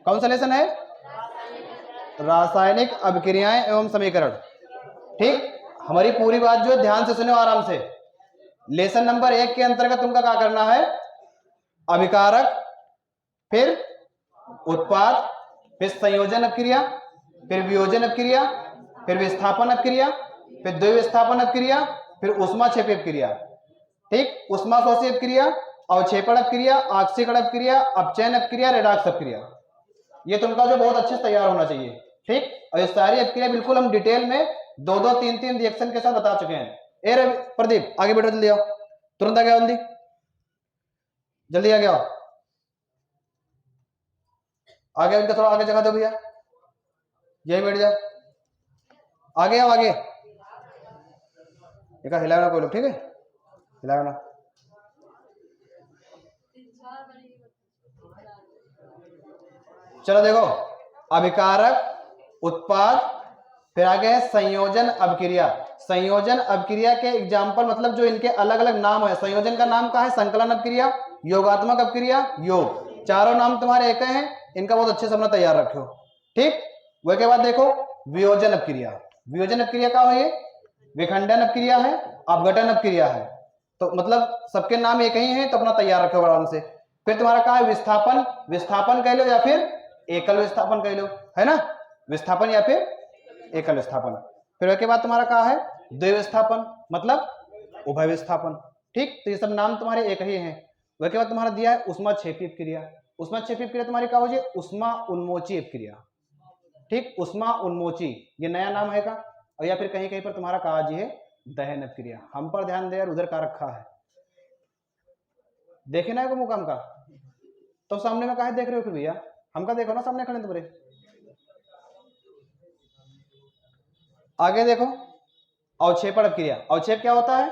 कौन सा लेसन है? रासायनिक अभिक्रियाएं एवं समीकरण। ठीक, हमारी पूरी बात जो है ध्यान से सुनो आराम से। लेसन नंबर 1 के अंतर्गत तुमका क्या करना है? अभिकारक, फिर उत्पाद, फिर संयोजन अपक्रिया, फिर वियोजन अपक्रिया, फिर विस्थापन अपक्रिया, फिर द्विविस्थापन अपक्रिया, फिर ऊष्माक्षेपी अपक्रिया। ठीक, ऊष्माशोषी अपक्रिया, अवक्षेपण अपक्रिया, आक्सीकरण अपक्रिया, अपचयन अपक्रिया, रेडॉक्स अपक्रिया। ये तुमका जो बहुत अच्छे से तैयार होना चाहिए। ठीक, और ये सारी अपक्रिया बिल्कुल हम डिटेल में 2-2, 3-3 रिएक्शन के साथ बता चुके हैं। ए रवि प्रदीप आगे बैठो, जल्दी आओ, तुरंत आ गया, जल्दी जल्दी आ गया, आगे उनका थोड़ा आगे जगह दो भैया, यही बैठ जाओ, आगे आओ आगे। एक हिलाओ ना कोई लोग, ठीक है, हिलाओ ना। चलो देखो, अभिकारक, उत्पाद, फिर आगे है संयोजन अभिक्रिया। संयोजन अभिक्रिया के एग्जाम्पल मतलब जो इनके अलग अलग नाम है। संयोजन का नाम क्या है? संकलन अभिक्रिया, योगात्मक अभिक्रिया, योग। चारों नाम तुम्हारे एक हैं, इनका बहुत अच्छे से अपना तैयार रखो। ठीक, वह के बाद देखो वियोजन अभिक्रिया। वियोजन अभिक्रिया क्या है? ये विखंडन अभिक्रिया है, अपघटन अभिक्रिया है। तो मतलब सबके नाम एक ही है, तो अपना तैयार रखो आराम से। फिर तुम्हारा क्या है? विस्थापन। विस्थापन कह लो या फिर एकल विस्थापन कह लो, है ना, विस्थापन या फिर एकल विस्थापन। फिर उसके बाद तुम्हारा क्या है? द्विविस्थापन, मतलब उभय विस्थापन। ठीक, तो ये सब नाम तुम्हारे एक ही हैं। उसके बाद तुम्हारा दिया है ऊष्माक्षेपी अपक्रिया। ऊष्माक्षेपी अपक्रिया तुम्हारी क्या हो जाए? ऊष्मा उन्मोची अपक्रिया। ठीक, ऊष्मा उन्मोची ये नया नाम है का, और या फिर कहीं कहीं पर तुम्हारा कहा जी है दहन अपक्रिया। हम पर ध्यान दे यार, उधर का रखा है, देखे ना को मुकाम का, तो सामने में कहा देख रहे हो फिर भैया, हमका देखो ना, सामने खड़े तुम्हारे। आगे देखो अवक्षेपण अपक्रिया। अवक्षेप क्या होता है?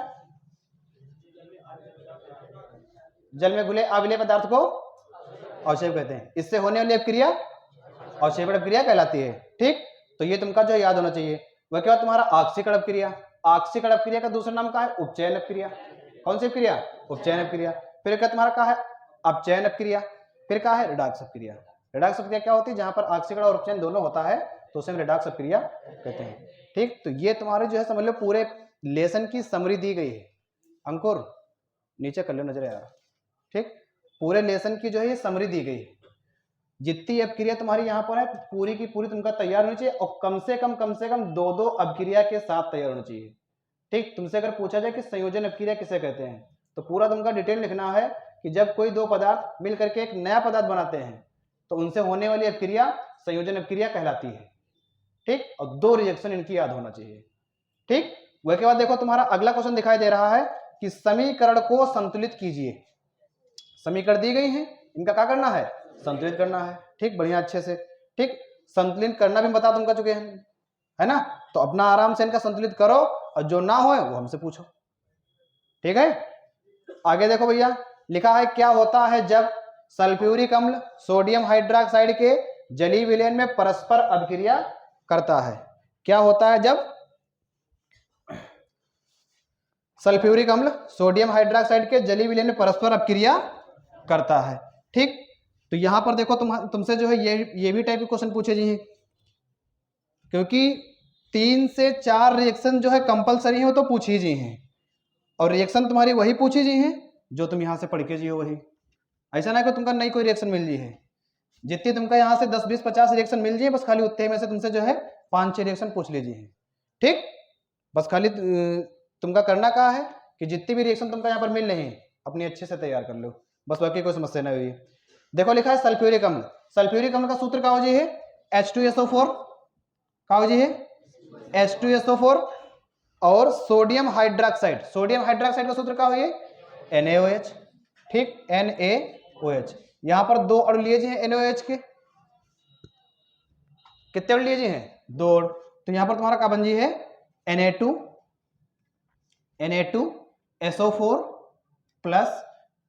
जल में घुले अविलेय पदार्थ को अवक्षेप कहते हैं। इससे होने वाली अपक्रिया अवक्षेपण अपक्रिया कहलाती है। ठीक, तो ये तुमका जो याद होना चाहिए। वह क्या? तुम्हारा आक्सीकरण अपक्रिया। आक्सीकरण अपक्रिया का दूसरा नाम क्या है? उपचयन अपक्रिया। कौन सी अपक्रिया? उपचयन अपक्रिया। फिर क्या तुम्हारा क्या है? अपचयन अपक्रिया। फिर क्या है? रिडॉक्स अपक्रिया। रिडॉक्स अपक्रिया क्या होती है? जहां पर आक्सीकरण और उपचयन दोनों होता है तो उसे रिडॉक्स अपक्रिया कहते हैं। ठीक, तो ये तुम्हारे जो है समझ लो पूरे लेसन की समरी दी गई है। अंकुर नीचे कर लो नजर यार। ठीक, पूरे लेसन की जो है ये समरी दी गई है। जितनी अपक्रिया तुम्हारी यहाँ पर है पूरी की पूरी तुमका तैयार होनी चाहिए, और कम से कम 2-2 अपक्रिया के साथ तैयार होनी चाहिए। ठीक, तुमसे अगर पूछा जाए कि संयोजन अपक्रिया किसे कहते हैं, तो पूरा तुमका डिटेल लिखना है कि जब कोई दो पदार्थ मिल करके एक नया पदार्थ बनाते हैं तो उनसे होने वाली अपक्रिया संयोजन अपक्रिया कहलाती है। ठीक, और 2 रिएक्शन इनकी याद होना चाहिए। ठीक, वह के बाद देखो तुम्हारा अगला क्वेश्चन दिखाई दे रहा है कि समीकरण को संतुलित कीजिए। समीकरण दी गई है, इनका क्या करना है? संतुलित करना है। ठीक, बढ़िया अच्छे से। ठीक, संतुलित करना भी बता दूंगा चुके हैं, है ना, तो अपना आराम से इनका संतुलित करो, और जो ना हो वो हमसे पूछो। ठीक है, आगे देखो भैया, लिखा है क्या होता है जब सल्फ्यूरिक अम्ल सोडियम हाइड्रोक्साइड के जलीय विलयन में परस्पर अभिक्रिया करता है। क्या होता है जब सल्फ्यूरिक अम्ल सोडियम हाइड्रोक्साइड के जलीय विलयन में परस्पर अपक्रिया करता है। ठीक, तो यहां पर देखो तुमसे जो है ये भी टाइप के क्वेश्चन पूछे जी हैं, क्योंकि 3 से 4 रिएक्शन जो है कंपलसरी हो तो पूछी जी हैं, और रिएक्शन तुम्हारी वही पूछी जी हैं जो तुम यहां से पढ़ के जी हो वही। ऐसा ना कि तुमका नई कोई रिएक्शन मिल जी है। जितनी तुमका यहाँ से 10, 20, 50 रिएक्शन मिल जाए, बस खाली उतने में से तुमसे जो है 5-6 रिएक्शन पूछ लीजिए। ठीक, बस खाली तुमका करना क्या है कि जितनी भी रिएक्शन तुमका यहाँ पर मिल रही है अपनी अच्छे से तैयार कर लो, बस बाकी कोई समस्या ना हुई। देखो लिखा है सल्फ्यूरिक अम्ल। सल्फ्यूरिक अम्ल का सूत्र क्या हो जी है? H2SO4 क्या हो जी है? H2SO4 और सोडियम हाइड्रोक्साइड। सोडियम हाइड्रोक्साइड का सूत्र क्या हो? NaOH। ठीक, NaOH। यहां पर 2 अणु लिए जी हैं NaOH के। कितने अणु लिए जी हैं? 2 अणु। तो यहां पर तुम्हारा क्या बन जी है? Na2SO4 plus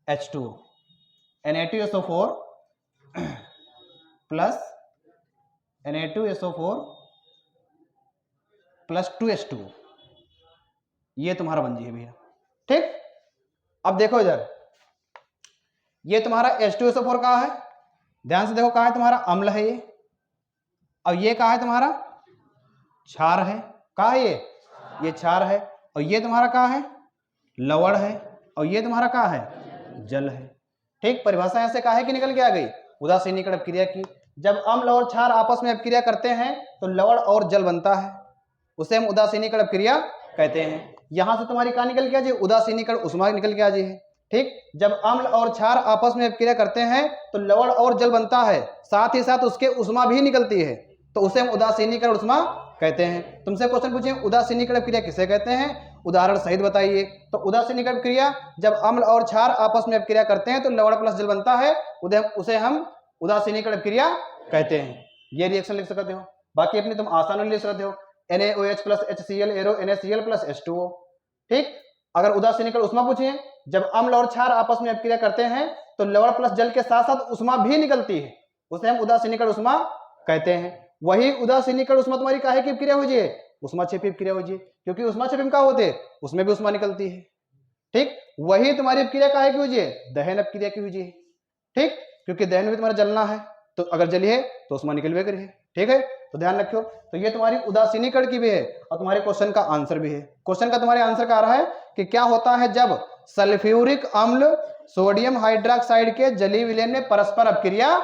H2O। Na2SO4 plus Na2SO4 plus 2H2O, ये तुम्हारा बन जी है भैया। ठीक, अब देखो इधर, ये तुम्हारा H2SO4 का है, ध्यान से देखो, कहा है तुम्हारा अम्ल है ये, और ये कहा है तुम्हारा क्षार है, कहा है ये क्षार है, और ये तुम्हारा कहा है लवण है, और ये तुम्हारा कहा है जल है। ठीक, परिभाषा ऐसे कहा है कि निकल के आ गई उदासीनीकरण अपक्रिया की। जब अम्ल और क्षार आपस में अपक्रिया करते हैं तो लवण और जल बनता है, उसे हम उदासीनीकरण अपक्रिया कहते हैं। यहां से तुम्हारी कहा निकल के आ जाए उदासीनीकरण उष्मा निकल के आ जाए। ठीक, जब अम्ल और क्षार आपस में अपक्रिया करते हैं तो लवण और जल बनता है, साथ ही साथ उसके उष्मा भी निकलती है, तो उसे हम उदासीनीकरण उष्मा कहते हैं। तुमसे क्वेश्चन पूछे उदासीनीकरण क्रिया किसे कहते हैं, उदाहरण सहित बताइए। तो उदासीनीकरण क्रिया जब अम्ल और क्षार आपस में क्रिया करते हैं तो लवण प्लस जल बनता है, उसे हम उदासीनीकरण क्रिया कहते हैं। ये रिएक्शन लिख सकते हो, बाकी अपनी तुम आसानी लिख सकते हो NaOH plus HCl arrow NaCl plus H2O। ठीक, अगर उदासीनीकरण उष्मा पूछिए, जब अम्ल और क्षार आपस में अपक्रिया करते हैं तो लवण प्लस जल के साथ साथ उष्मा भी निकलती है, उसे हम उदासीनीकरण उष्मा कहते हैं। वही उदासीनीकरण उष्मा तुम्हारी काहे की क्रिया हुई है, उष्मा क्षेपी क्रिया हुई है, क्योंकि उष्मा क्षेपी का होते उसमें भी उष्मा निकलती है। ठीक, वही तुम्हारी क्रिया काहे की हुई है, दहन अपक्रिया की हुई है। ठीक, क्योंकि दहन में तुम्हारा जलना है, तो अगर जलिए तो उष्मा निकलवे करिए। ठीक है, तो ध्यान रखो। तो ये तुम्हारी उदासीनीकरण की भी है और तुम्हारे क्वेश्चन का आंसर भी है। क्वेश्चन का तुम्हारे आंसर का आ रहा है कि क्या होता है जब सल्फ्यूरिक अम्ल सोडियम हाइड्रोक्साइड के जलीय विलयन में परस्पर अपक्रिया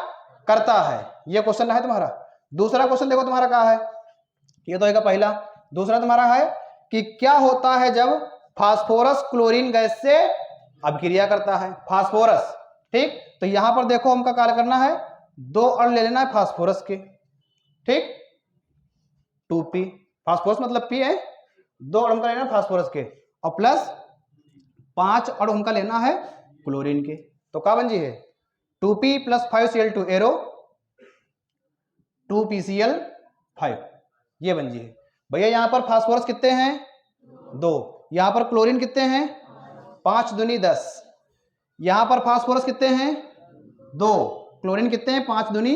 करता है। यह क्वेश्चन है तुम्हारा। दूसरा क्वेश्चन देखो तुम्हारा कहा है, ये तो होगा पहला। दूसरा तुम्हारा है कि क्या होता है जब फास्फोरस क्लोरीन गैस से अपक्रिया करता है, फास्फोरस। ठीक, तो यहां पर देखो हमका कार्य करना है, 2 अणु ले लेना है फास्फोरस के। ठीक, 2p, फास्फोरस मतलब p है, 2 अणु का लेना फास्फोरस के, और प्लस 5 अणु हमका लेना है क्लोरीन के। तो क्या बन जी है 2p plus 5Cl2 arrow 2PCl5, ये बन जी है। भैया यहां पर फास्फोरस कितने हैं 2, यहां पर क्लोरीन कितने हैं 5 दूनी 10, यहां पर फास्फोरस कितने हैं 2, क्लोरीन कितने हैं 5 दूनी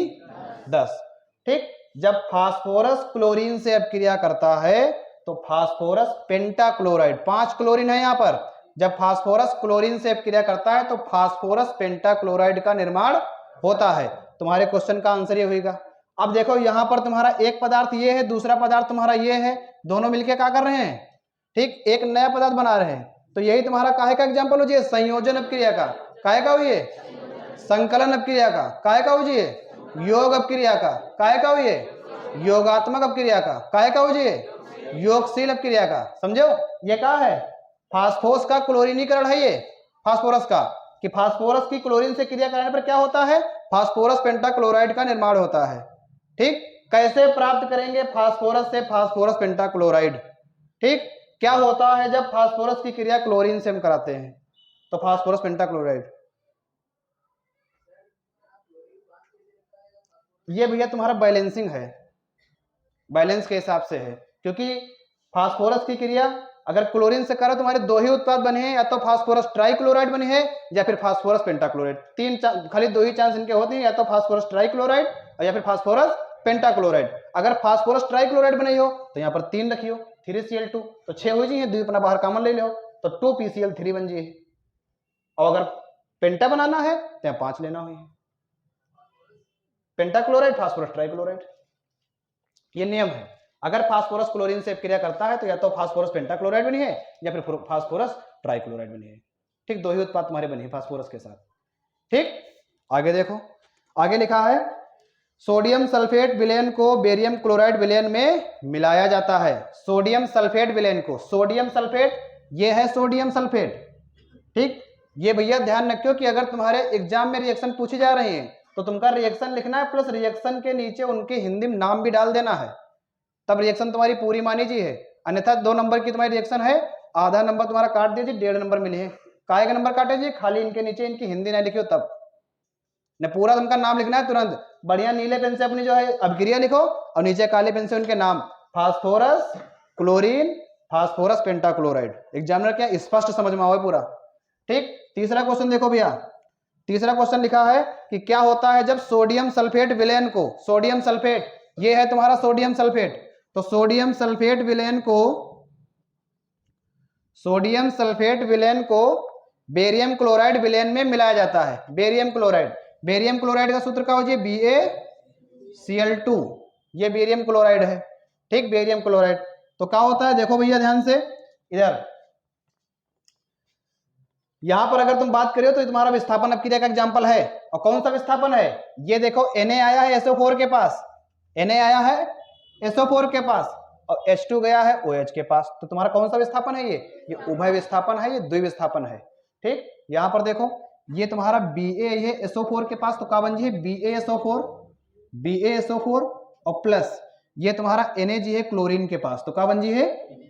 10। ठीक, जब फास्फोरस क्लोरीन से अपक्रिया करता है तो फास्फोरस पेंटाक्लोराइड, 5 क्लोरीन है यहां पर, जब फास्फोरस क्लोरीन से अपक्रिया करता है तो फास्फोरस पेंटाक्लोराइड का निर्माण होता है। तुम्हारे क्वेश्चन का आंसर ये होगा। अब देखो यहां पर तुम्हारा एक पदार्थ ये है, दूसरा पदार्थ तुम्हारा ये है, दोनों मिलके क्या कर रहे हैं, ठीक, एक नया पदार्थ बना रहे हैं। तो यही तुम्हारा काहे का एग्जाम्पल हो जाए, संयोजन अपक्रिया का। काहे का हुई है, संकलन अपक्रिया का। काहे का हो जाए, योग अपक्रिया का। काहे का हुई है, योगात्मक अपक्रिया का। काहे का हो जाए, योगशील अपक्रिया का। समझो, ये क्या है, फास्फोरस का क्लोरीनीकरण है ये, फास्फोरस का, कि फास्फोरस की क्लोरीन से क्रिया कराने पर क्या होता है, फास्फोरस पेंटाक्लोराइड का निर्माण होता है। ठीक, कैसे प्राप्त करेंगे फास्फोरस से फास्फोरस पेंटाक्लोराइड। ठीक, क्या होता है जब फास्फोरस की क्रिया क्लोरीन से हम कराते हैं तो फास्फोरस पेंटाक्लोराइड। ये भैया तुम्हारा बैलेंसिंग है, बैलेंस के हिसाब से है, क्योंकि फास्फोरस की क्रिया अगर क्लोरीन से करो तुम्हारे 2 ही उत्पाद बने हैं, या तो फास्फोरस ट्राइक्लोराइड बने हैं या फिर फास्फोरस पेंटाक्लोराइड। खाली 2 ही चांस इनके होते हैं, या तो फास्फोरस ट्राइक्लोराइड और या फिर फास्फोरस पेंटाक्लोराइड। अगर फास्फोरस ट्राइक्लोराइड बने हो तो यहाँ पर 3 रखियो, 3Cl2, तो 6 हो जाइए, 2 अपना बाहर कॉमन ले लो तो 2PCl3 बन जाइए। और अगर पेंटा बनाना है तो यहाँ 5 लेना हो, पेंटाक्लोराइड फास्फोरस ट्राइक्लोराइड। ये नियम है, अगर फास्फोरस क्लोरीन से क्रिया करता है तो या तो फास्फोरस पेंटाक्लोराइड बनी है या फिर फास्फोरस ट्राइक्लोराइड बनी है। ठीक, 2 ही उत्पाद तुम्हारे बने हैं फास्फोरस के साथ। ठीक, आगे देखो, आगे लिखा है सोडियम सल्फेट विलयन को बेरियम क्लोराइड विलयन में मिलाया जाता है। सोडियम सल्फेट विलयन को, सोडियम सल्फेट, ये है सोडियम सल्फेट। ठीक, ये भैया ध्यान रखियो कि अगर तुम्हारे एग्जाम में रिएक्शन पूछी जा रही है तो तुमका रिएक्शन लिखना है, प्लस रिएक्शन के नीचे उनके हिंदी में नाम भी डाल देना है, तब रिएक्शन तुम्हारी पूरी मानी जी है। अन्यथा 2 नंबर की तुम्हारी रिएक्शन है, आधा नंबर तुम्हारा काट दीजिए, 1.5 नंबर मिले हैं। काहे का नंबर काटे जी, खाली इनके नीचे इनकी हिंदी ना लिखियो, तब न पूरा तुमका नाम लिखना है तुरंत। बढ़िया नीले पेन से अपनी जो है अपक्रिया लिखो और नीचे काले पेन से उनके नाम, phosphorus chlorine phosphorus pentachloride. Examiner क्या स्पष्ट समझ में आवे पूरा। ठीक, तीसरा क्वेश्चन देखो भैया, तीसरा क्वेश्चन लिखा है कि क्या होता है जब सोडियम सल्फेट विलयन को, सोडियम सल्फेट, ये है तुम्हारा सोडियम सल्फेट, तो सोडियम सल्फेट विलयन को, सोडियम सल्फेट विलयन को बेरियम क्लोराइड विलयन में मिलाया जाता है। बेरियम क्लोराइड, बेरियम क्लोराइड का सूत्र क्या हो जी, BaCl2, ये बेरियम क्लोराइड है, ठीक, बेरियम क्लोराइड। तो क्या होता है, देखो भैया ध्यान से, इधर यहां पर अगर तुम बात करो तो तुम्हारा विस्थापन अपक्रिया का एग्जांपल है। और कौन सा विस्थापन है, ये देखो Na आया है SO4 के पास, Na आया है SO4 के पास, और H2 गया है OH के पास। तो तुम्हारा कौन सा विस्थापन है, ये उभय विस्थापन है, ये द्विविस्थापन है, ठीक। यहां पर देखो ये तुम्हारा Ba ये SO4 के पास, तो क्या बन जी है, BaSO4 और प्लस ये तुम्हारा Na जी है क्लोरीन के पास, तो क्या बन जी है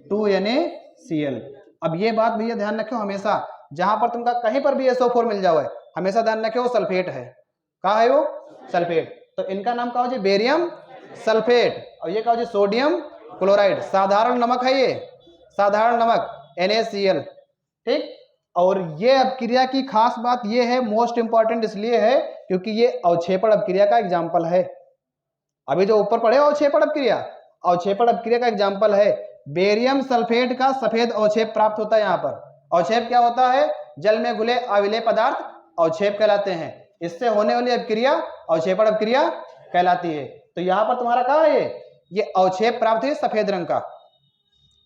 2NaCl। अब ये बात भैया ध्यान रखो, हमेशा जहां पर तुमका कहीं पर भी SO4 मिल जाओ है, हमेशा ध्यान रखो वो सल्फेट है। कहा है वो, सल्फेट। तो इनका नाम क्या हो जी, बेरियम सल्फेट, और ये क्या हो जी, सोडियम क्लोराइड। साधारण नमक है ये, साधारण नमक NaCl, ठीक। और ये अपक्रिया की खास बात ये है, मोस्ट इंपॉर्टेंट इसलिए है क्योंकि ये अवक्षेपण अपक्रिया का एग्जाम्पल है। अभी जो ऊपर पढ़े अवक्षेपण अपक्रिया, अवक्षेपण अपक्रिया का एग्जाम्पल है। बेरियम सल्फेट का सफेद अवक्षेप प्राप्त होता है। यहाँ पर अवक्षेप क्या होता है, जल में घुले अविलेय पदार्थ अवक्षेप कहलाते हैं। इससे होने वाली अपक्रिया अवक्षेपण अपक्रिया कहलाती है। तो यहाँ पर तुम्हारा क्या है, ये अवक्षेप प्राप्त है सफेद रंग का,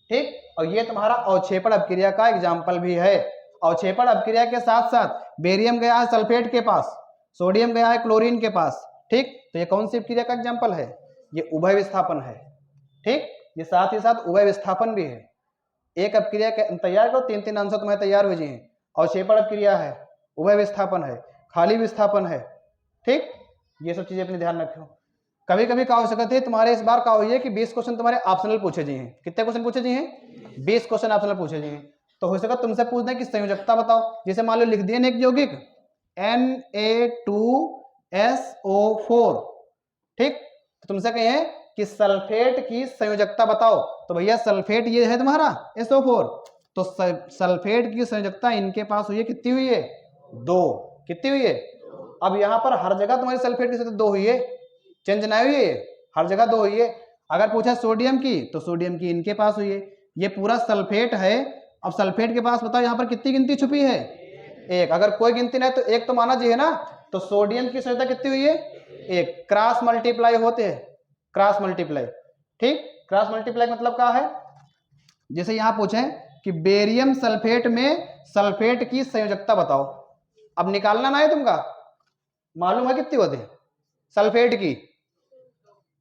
ठीक। और ये तुम्हारा अवक्षेपण अपक्रिया का एग्जाम्पल भी है। अवक्षेपण अपक्रिया के साथ साथ बेरियम गया है सल्फेट के पास, सोडियम गया है क्लोरीन के पास, ठीक। तो ये कौन सी अपक्रिया का एग्जाम्पल है, ये उभय विस्थापन है, ठीक। ये साथ ही साथ उभय विस्थापन भी है। एक अपक्रिया तैयार करो, 3 आंसर तुम्हारे तैयार हो जाए। अवक्षेपण अपक्रिया है, उभय विस्थापन है, खाली विस्थापन है, ठीक। ये सब चीजें अपने ध्यान रखो। कभी कभी क्या हो सकता है, तुम्हारे इस बार क्या हुई है कि 20 क्वेश्चन तुम्हारे ऑप्शनल पूछे जी हैं। कितने क्वेश्चन पूछे जी हैं, 20 क्वेश्चन ऑप्शनल पूछे जी हैं। तो हो सकता तुमसे पूछना है कि संयोजकता बताओ। जैसे मान लो लिख दिए एक यौगिक Na2SO4, ठीक। तो तुमसे कहे कि सल्फेट की संयोजकता बताओ, तो भैया सल्फेट ये है तुम्हारा SO4, तो सल्फेट की संयोजकता इनके पास हुई है, कितनी हुई है, 2। कितनी हुई है, अब यहां पर हर जगह तुम्हारी सल्फेट की संयोजकता 2 हुई है, चेंज नहीं हुई है, हर जगह 2 हुई है। अगर पूछा सोडियम की, तो सोडियम की इनके पास हुई है। ये पूरा सल्फेट है। अब सल्फेट के पास बताओ यहाँ पर कितनी गिनती छुपी है, 1। अगर कोई गिनती नहीं तो 1 तो माना चाहिए ना। तो सोडियम की संयोजकता कितनी हुई है, 1। क्रॉस मल्टीप्लाई होते हैं, क्रॉस मल्टीप्लाई, ठीक। क्रॉस मल्टीप्लाई मतलब क्या है, जैसे यहां पूछे कि बेरियम सल्फेट में सल्फेट की संयोजकता बताओ। अब निकालना ना है तुमका, मालूम है कितनी होती है सल्फेट की।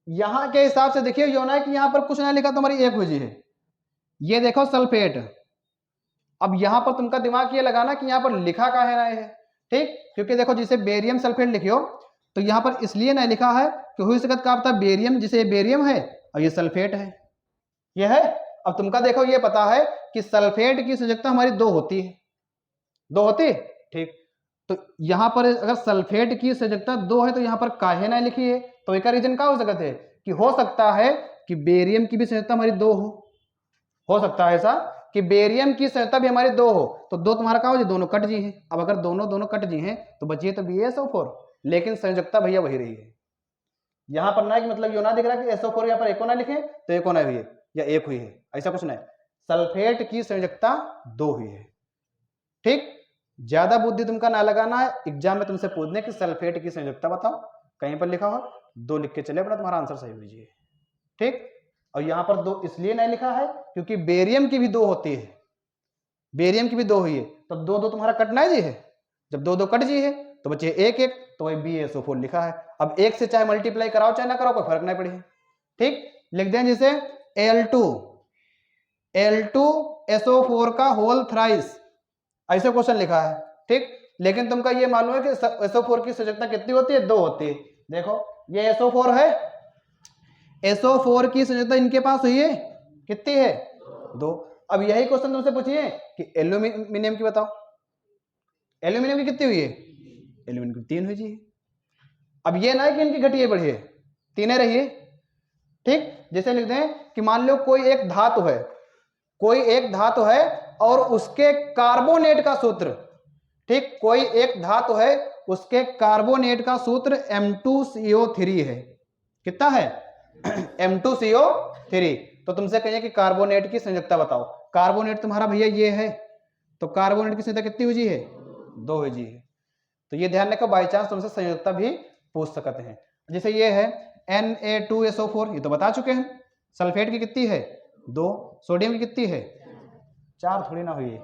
यहां के हिसाब से देखिए जो ना है कि यहां पर कुछ नहीं लिखा, तुम्हारी 1 हो जी है। ये देखो सल्फेट। अब यहां पर तुमका दिमाग ये लगाना कि यहां पर लिखा का है ना है, ठीक। क्योंकि देखो जिसे बेरियम सल्फेट लिखियो, तो यहां पर इसलिए नहीं लिखा है कि हुई सकत का पता बेरियम, जिसे बेरियम है और ये सल्फेट है, ये है। अब तुमका देखो ये पता है कि सल्फेट की संयोजकता हमारी 2 होती है, 2 होती, ठीक। तो यहां पर अगर सल्फेट की संयोजकता 2 है तो यहां पर काहे ना लिखी है, तो एक रीजन क्या हो सकता है कि हो सकता है कि बेरियम की भी संयोजकता हमारी 2 हो सकता है ऐसा कि बेरियम की संयोजकता भी हमारी 2 हो। तो 2 तुम्हारा क्या हो जी, दोनों कट जी हैं। अब अगर दोनों कट जी हैं तो बचिए तो BaSO4, लेकिन संयोजकता भैया वही रही है। यहां पर ना कि मतलब यो ना दिख रहा कि SO4 यहाँ पर एको ना लिखे तो एको ना हुई है या 1 हुई है, ऐसा कुछ नहीं। सल्फेट की संयोजकता 2 हुई है, ठीक। ज्यादा बुद्धि तुमका ना लगाना है, एग्जाम में तुमसे पूछने कि सल्फेट की संयोजकता बताओ, कहीं पर लिखा हो 2 लिख के चले अपना, तुम्हारा आंसर सही होइए, ठीक। और यहां पर 2 इसलिए नहीं लिखा है क्योंकि बेरियम की भी 2 होती है, बेरियम की भी 2 हुई है। तो 2 तुम्हारा कटना जी है। जब 2 कट जी है तो बच्चे 1 तो वही BaSO4 लिखा है। अब 1 से चाहे मल्टीप्लाई कराओ चाहे ना कराओ, कोई फर्क नहीं पड़ी, ठीक। लिख दें जैसे Al2SO4 का होल थ्राइस, ऐसे क्वेश्चन लिखा है, ठीक। लेकिन तुमका ये मालूम है कि SO4 की संयोजकता कितनी होती है, 2 होती है। देखो ये SO4 है, SO4 की संयोजकता इनके पास हुई है, कितनी है, 2। अब यही क्वेश्चन तुमसे पूछिए कि एल्यूमिनियम की बताओ, एल्यूमिनियम की कितनी हुई है, एल्यूमिनियम की 3 हुई जी। अब ये ना है कि इनकी घटिए बढ़िए, 3 रही है, ठीक। जैसे लिख दें कि मान लो कोई एक धातु है, कोई एक धातु है और उसके कार्बोनेट का सूत्र, ठीक। कोई एक धातु है उसके कार्बोनेट का सूत्र M2CO3 है। कितना है M2CO3। तो तुमसे कहिए कि कार्बोनेट की संयोजकता बताओ। कार्बोनेट तुम्हारा भैया ये है, तो कार्बोनेट की संयोजकता कितनी हुई है, 2 हुई है। तो ये ध्यान रखो, बाई चांस तुमसे संयोजकता भी पूछ सकते हैं। जैसे ये है Na2SO4, ये तो बता चुके हैं। सल्फेट की कितनी है 2, सोडियम की कितनी है 4, थोड़ी ना हुई है,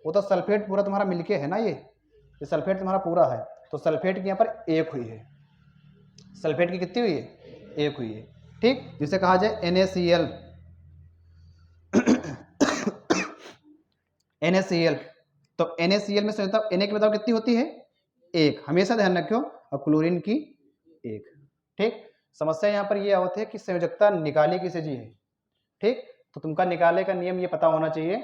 वो तो सल्फेट पूरा तुम्हारा मिलके है ना, ये सल्फेट तुम्हारा पूरा है, तो सल्फेट की यहाँ पर 1 हुई है। सल्फेट की कितनी हुई है 1 हुई है, ठीक। जिसे कहा जाए NaCl NaCl, तो NaCl में संयोजकता Na की बताओ कितनी होती है 1, हमेशा ध्यान रखो, और क्लोरीन की 1, ठीक। समस्या यहाँ पर ये होती है कि संयोजकता निकाले किसे जी है, ठीक। तो तुमका निकाले का नियम ये पता होना चाहिए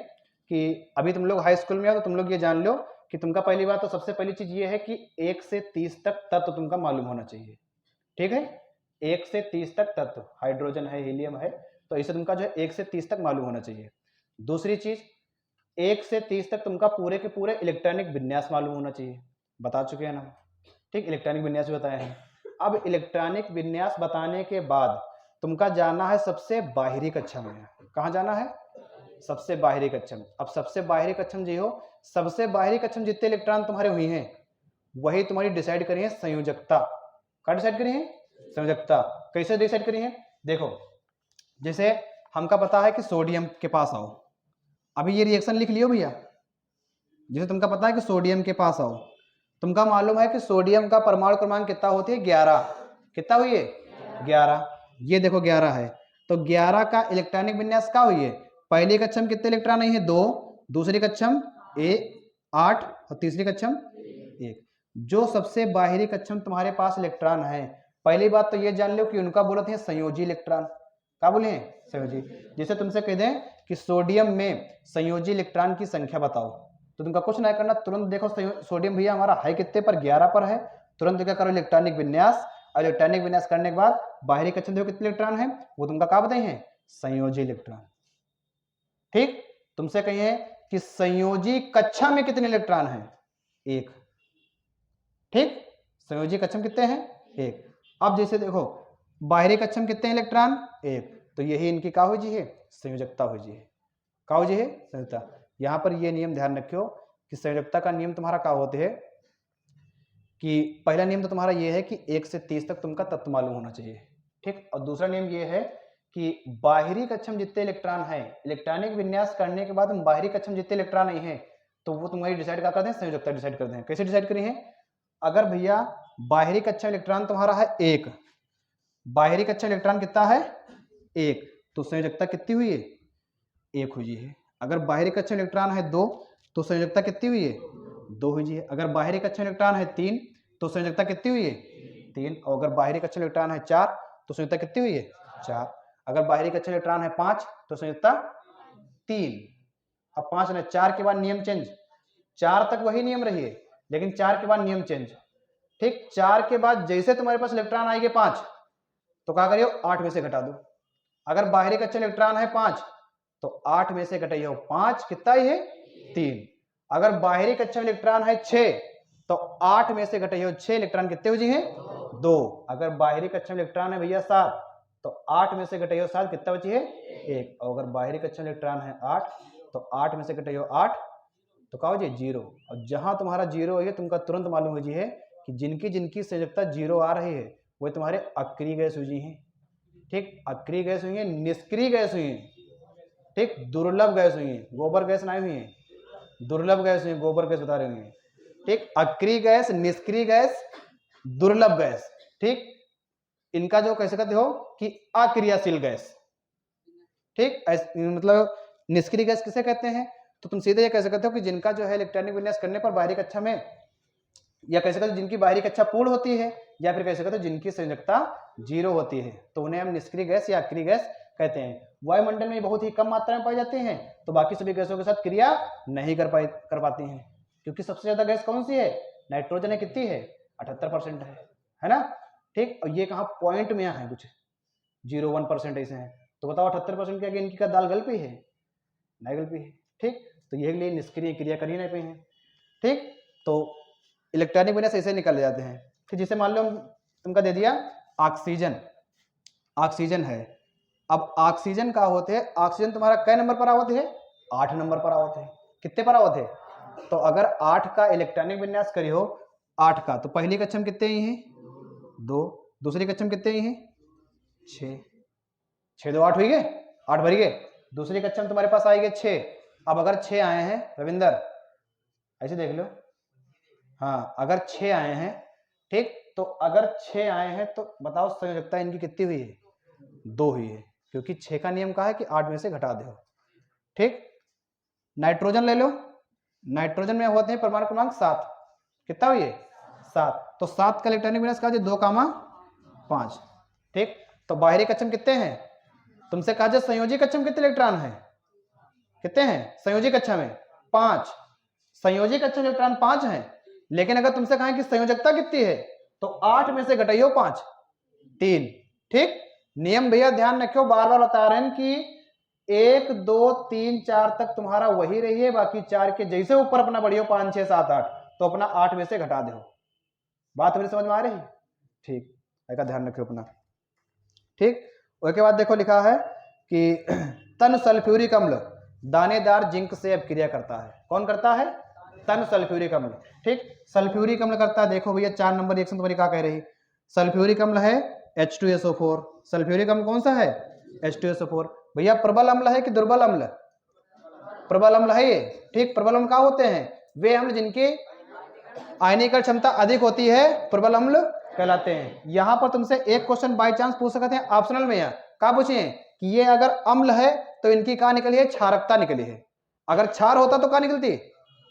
कि अभी तुम लोग हाई स्कूल में हो तो तुम लोग ये जान लो कि तुमका पहली बात तो सबसे पहली चीज ये है कि 1 से 30 तक तत्व तुमका मालूम होना चाहिए, ठीक है। 1 से 30 तक तत्व, हाइड्रोजन है, हीलियम है, तो इसे तुमका जो है 1 से 30 तक मालूम होना चाहिए। दूसरी चीज 1 से 30 तक तुमका पूरे के पूरे इलेक्ट्रॉनिक विन्यास मालूम होना चाहिए, बता चुके हैं ना, ठीक। इलेक्ट्रॉनिक विन्यास भी बताए हैं। अब इलेक्ट्रॉनिक विन्यास बताने के बाद तुमका जाना है सबसे बाहरी कक्षा में। कहाँ जाना है? सबसे बाहरी कक्षा में। अब सबसे बाहरी कक्षा में जी हो, सबसे बाहरी कक्षा में जितने इलेक्ट्रॉन तुम्हारे हुई हैं वही तुम्हारी डिसाइड करी है संयोजकता। क्या डिसाइड करी है? संयोजकता। कैसे डिसाइड करी है? देखो, जैसे हमका पता है कि सोडियम के पास आओ, अभी ये रिएक्शन लिख लियो भैया। जैसे तुमका पता है कि सोडियम के पास आओ, तुमका मालूम है कि सोडियम का परमाणु क्रमांक कितना होती है 11, कितना हुई है 11, ये देखो 11 है, तो 11 का इलेक्ट्रॉनिक विन्यास क्या हुई है? पहली कक्षा में कितने इलेक्ट्रॉन आई है 2, दूसरी कक्षा में 8 और तीसरी कक्षा में 1। जो सबसे बाहरी कक्षा में तुम्हारे पास इलेक्ट्रॉन है, पहली बात तो ये जान लो कि उनका बोलते हैं संयोजी इलेक्ट्रॉन। क्या बोले हैं? संयोजी। जैसे तुमसे कह दें कि सोडियम में संयोजी इलेक्ट्रॉन की संख्या बताओ, तो तुमका कुछ नहीं करना, तुरंत देखो सोडियम भैया हमारा है कितने पर 11 पर है, तुरंत क्या करो इलेक्ट्रॉनिक विन्यास, और इलेक्ट्रॉनिक विन्यास करने के बाद बाहरी कक्षा में देखो कितने इलेक्ट्रॉन है, वो तुमका क्या बताए हैं? संयोजी इलेक्ट्रॉन, ठीक। तुमसे कहिए कि संयोजी कक्षा में कितने इलेक्ट्रॉन है? 1, ठीक। संयोजी कक्षा में कितने हैं? 1। अब जैसे देखो बाहरी कक्षा में कितने इलेक्ट्रॉन? 1, तो यही इनकी क्या हो जी है? संयोजकता हो जी है। क्या हो जी है? संयोजकता। यहाँ पर ये नियम ध्यान रखियो कि संयोजकता का नियम तुम्हारा क्या होते है कि पहला नियम तो तुम्हारा ये है कि 1 से 30 तक तुमका तत्व मालूम होना चाहिए, ठीक। और दूसरा नियम ये है कि बाहरी कक्षा में जितने इलेक्ट्रॉन है, इलेक्ट्रॉनिक विन्यास करने के बाद बाहरी कक्षा में जितने इलेक्ट्रॉन नहीं है तो वो तुम्हारी डिसाइड क्या करते हैं? संयोजकता डिसाइड करते हैं। कैसे डिसाइड करी है? अगर भैया बाहरी कक्षा इलेक्ट्रॉन तुम्हारा है 1, बाहरी कक्षा इलेक्ट्रॉन कितना है 1, तो संयोजकता कितनी हुई है? 1 हुई है। अगर बाहरी कक्षा इलेक्ट्रॉन है 2, तो संयोजकता कितनी हुई है? 2 हुई है। अगर बाहरी कक्षा इलेक्ट्रॉन है 3, तो संयोजकता कितनी हुई है? 3। और अगर बाहरी कक्षा इलेक्ट्रॉन है 4, तो संयोजकता कितनी हुई है? 4। अगर बाहरी कक्षा इलेक्ट्रॉन है 5, तो संयोजकता 3। अब 5 ने 4 के बाद नियम चेंज, 4 तक वही नियम रही है, लेकिन 4 के बाद नियम चेंज, ठीक। 4 के बाद जैसे तुम्हारे पास इलेक्ट्रॉन आएंगे 5, तो क्या करियो 8 में से घटा दो। अगर बाहरी कक्षा इलेक्ट्रॉन है 5, तो 8 में से घटाइयो 5, कितना ही है? 3। अगर बाहरी कक्षा इलेक्ट्रॉन है 6, तो 8 में से घटाइयो 6, इलेक्ट्रॉन कितने हो जी हैं? 2। अगर बाहरी कक्षा इलेक्ट्रॉन है भैया 7, तो 8 में से घटाइयो 7, कितना बची है? 1। और अगर बाहरी कक्षा इलेक्ट्रॉन है 8, तो 8 में से घटाइयो 8, तो क्या हो जी 0। और जहां तुम्हारा 0 है तुमका तुरंत मालूम हो जी है कि जिनकी जिनकी संयोजकता 0 आ रही है वो तुम्हारे अक्रिय गैस हुई हैं, ठीक। अक्रिय गैस हुई है, निष्क्रिय गैस हुई है, ठीक। दुर्लभ गैस हुई है, गोबर गैस नहीं हुई है, दुर्लभ गैस हुई है, गोबर गैस बता रहे हैं, ठीक। अक्रिय गैस, निष्क्रिय गैस, दुर्लभ गैस, ठीक। इनका जो कैसे कहते हो कि अक्रियाशील गैस, ठीक। मतलब निष्क्रिय गैस किसे कहते हैं? तो तुम सीधे ये कह सकते हो कि जिनका जो है इलेक्ट्रॉनिक विन्यास करने पर बाहरी कक्षा में, या कह सकते हो जिनकी बाहरी कक्षा पूर्ण होती है, या फिर कह सकते हो जिनकी संयोजकता 0 होती है, तो उन्हें हम निष्क्रिय गैस या अक्रिय गैस कहते हैं। वायुमंडल में बहुत ही कम मात्रा में पाई जाती हैं, तो बाकी सभी गैसों के साथ क्रिया नहीं कर पाती हैं, क्योंकि सबसे ज्यादा गैस कौन सी है? नाइट्रोजन है, कितनी है? 78% है ना, ठीक। और ये कहाँ पॉइंट में है, कुछ 0.1% ऐसे हैं, तो बताओ 78% के आगे इनकी का दाल गल पी है? नहीं गल पी है, ठीक। तो ये लिए निष्क्रिय क्रिया कर ही नहीं पाई है, ठीक। तो इलेक्ट्रॉनिक विन्यास ऐसे निकाले जाते हैं। फिर जिसे मान लो तुमका दे दिया ऑक्सीजन, ऑक्सीजन है। अब ऑक्सीजन का होते है, ऑक्सीजन तुम्हारा कै नंबर पर आवत है? 8 नंबर पर आवत है। कितने पर आवत है? तो अगर 8 का इलेक्ट्रॉनिक विन्यास करी हो, 8 का, तो पहली कक्षा में कितने ही हैं 2, दूसरी कक्षा में कितने ही हैं 6, 6 2 8 हुई गए, 8 भरी गए, दूसरी कक्षा में तुम्हारे पास आएंगे 6। अब अगर 6 आए हैं रविंदर, ऐसे देख लो, हाँ अगर 6 आए हैं, ठीक, तो अगर 6 आए हैं तो बताओ संयोजकता इनकी कितनी हुई है 2 हुई है, क्योंकि 6 का नियम कहा है कि 8 में से घटा दो। ठीक, नाइट्रोजन ले लो, नाइट्रोजन में होते हैं परमाणु क्रमांक 7, कितना हुई है 7, तो 7 का इलेक्ट्रॉनिक विन्यास कहा 2,5। ठीक, तो बाहरी कक्षा में कितने हैं, तुमसे कहा जाए संयोजी कक्षा में कितने इलेक्ट्रॉन हैं, कितने हैं संयोजी कक्षा में 5, संयोजी कक्षा में इलेक्ट्रॉन 5 हैं, लेकिन अगर तुमसे कहा कि संयोजकता कितनी है तो 8 में से घटाइयो 5, 3। ठीक, नियम भैया ध्यान रखो, बार बार बता रहे हैं कि 1 2 3 4 तक तुम्हारा वही रही है, बाकी 4 के जैसे ऊपर अपना बढ़ियो 5 6 7 8, तो अपना 8 में से घटा दो। बात मेरी समझ में आ रही? ठीक, ऐसा ध्यान रखो अपना। ठीक, उसके बाद देखो लिखा है कि तन सल्फ्यूरिक अम्ल दानेदार जिंक से अपक्रिया करता है। कौन करता है? तन सल्फ्यूरिक अम्ल। ठीक, सल्फ्यूरिक अम्ल करता है। देखो भैया 4 नंबर रिएक्शन तुम्हारी क्या कह रही, सल्फ्यूरिक अम्ल है H2SO4। सल्फ्यूरिक अम्ल कौन सा है? H2SO4। भैया प्रबल अम्ल है कि दुर्बल अम्ल? प्रबल अम्ल है ये। ठीक, प्रबल अम्ल क्या होते हैं? वे अम्ल जिनकी आयनीकरण क्षमता अधिक होती है प्रबल अम्ल कहलाते हैं। यहां पर तुमसे एक क्वेश्चन बाय चांस पूछ सकते हैं ऑप्शनल में, या क्या पूछिए कि ये अगर अम्ल है तो इनकी क्या निकली है? क्षारकता निकली है। अगर क्षार होता तो क्या निकलती?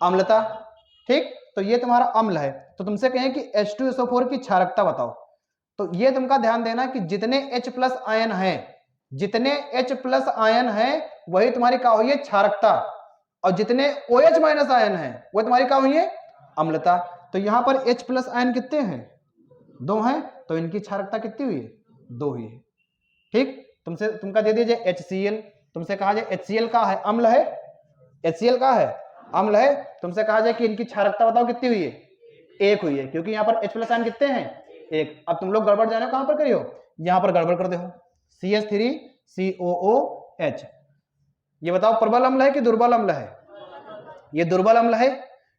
अम्लता। ठीक, तो ये तुम्हारा अम्ल है, तो तुमसे कहें कि H2SO4 की क्षारकता बताओ, तो ये तुमका ध्यान देना कि जितने H+ आयन है, जितने H+ आयन है वही तुम्हारी क्या हुई है? क्षारकता। और जितने OH- आयन है वह तुम्हारी क्या हुई है? अम्लता। तो यहां पर H+ आयन कितने हैं? 2 हैं, तो इनकी क्षारकता कितनी हुई है? 2 हुई है। ठीक, तुमसे तुमका दे दीजिए HCl, तुमसे कहा जाए HCl का है? अम्ल है। HCl का है? अम्ल है। तुमसे कहा जाए कि इनकी क्षारकता बताओ कितनी हुई है? 1 हुई है, क्योंकि यहाँ पर H+ आयन कितने हैं? 1। अब तुम लोग गड़बड़ जाने कहां पर करियो? यहां पर गड़बड़ कर दो, CH3COOH। ये बताओ प्रबल अम्ल है कि दुर्बल अम्ल है? ये दुर्बल अम्ल है।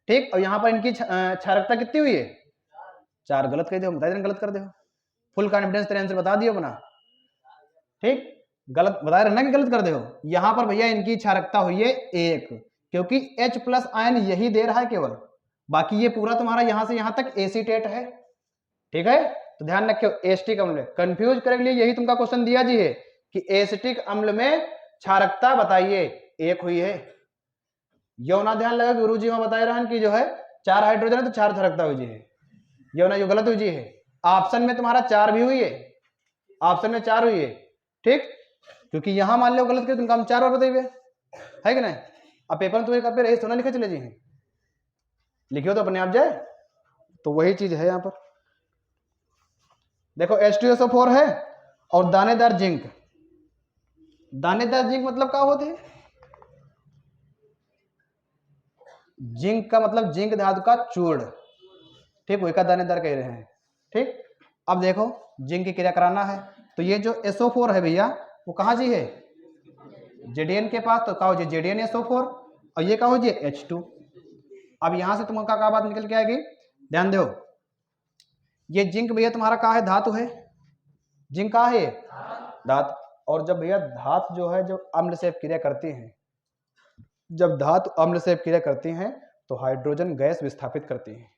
ठीक, और यहां पर इनकी क्षारकता कितनी हुई है? 4। गलत कह दो, बता देना गलत कर दो, फुल कॉन्फिडेंस तेरे आंसर बता दियो अपना। ठीक, गलत बता रहे ना कि गलत कर दो। यहां पर भैया इनकी क्षारकता हुई है 1, क्योंकि H+ आयन यही दे रहा है केवल, बाकी ये पूरा तुम्हारा यहां से यहां तक एसीटेट है। ठीक है, तो ध्यान रखियो एसिटिक अम्ल कंफ्यूज करने के लिए यही तुमका क्वेश्चन दिया जी है कि एसिटिक अम्ल में क्षारकता बताइए, 1 हुई है। यो ना ध्यान लगा गुरु जी में बता रहे हैं कि जो है 4 हाइड्रोजन है तो 4 क्षारकता हुई जी है, यो ना, यो गलत हुई जी है। ऑप्शन में तुम्हारा 4 भी हुई है, ऑप्शन में 4 हुई है। ठीक, क्योंकि यहां मान लो गलत कर तुमका हम 4 और बताइए, है कि नहीं? अब पेपर में तुम्हें कब पे सोना लिखे चले जी, लिखियो तो अपने आप जाए, तो वही चीज है यहां पर। देखो H2SO4 है और दानेदार जिंक। दानेदार जिंक मतलब क्या होते हैं? जिंक का मतलब जिंक धातु का चूर्ण। ठीक, वही का दानेदार कह रहे हैं। ठीक, अब देखो जिंक की क्रिया कराना है, तो ये जो SO4 है भैया वो कहाँ जी है? Zn के पास, तो कहा हो ZnSO4, और ये कहा हो H2। अब यहां से तुम्हारा क्या बात निकल के आएगी? ध्यान दो, ये जिंक भैया तुम्हारा कहा है? धातु है। जिंक कहा है? धातु। और जब भैया धातु जो है जब अम्ल से क्रिया करती है, जब धातु अम्ल से क्रिया करती हैं तो हाइड्रोजन गैस विस्थापित करती है।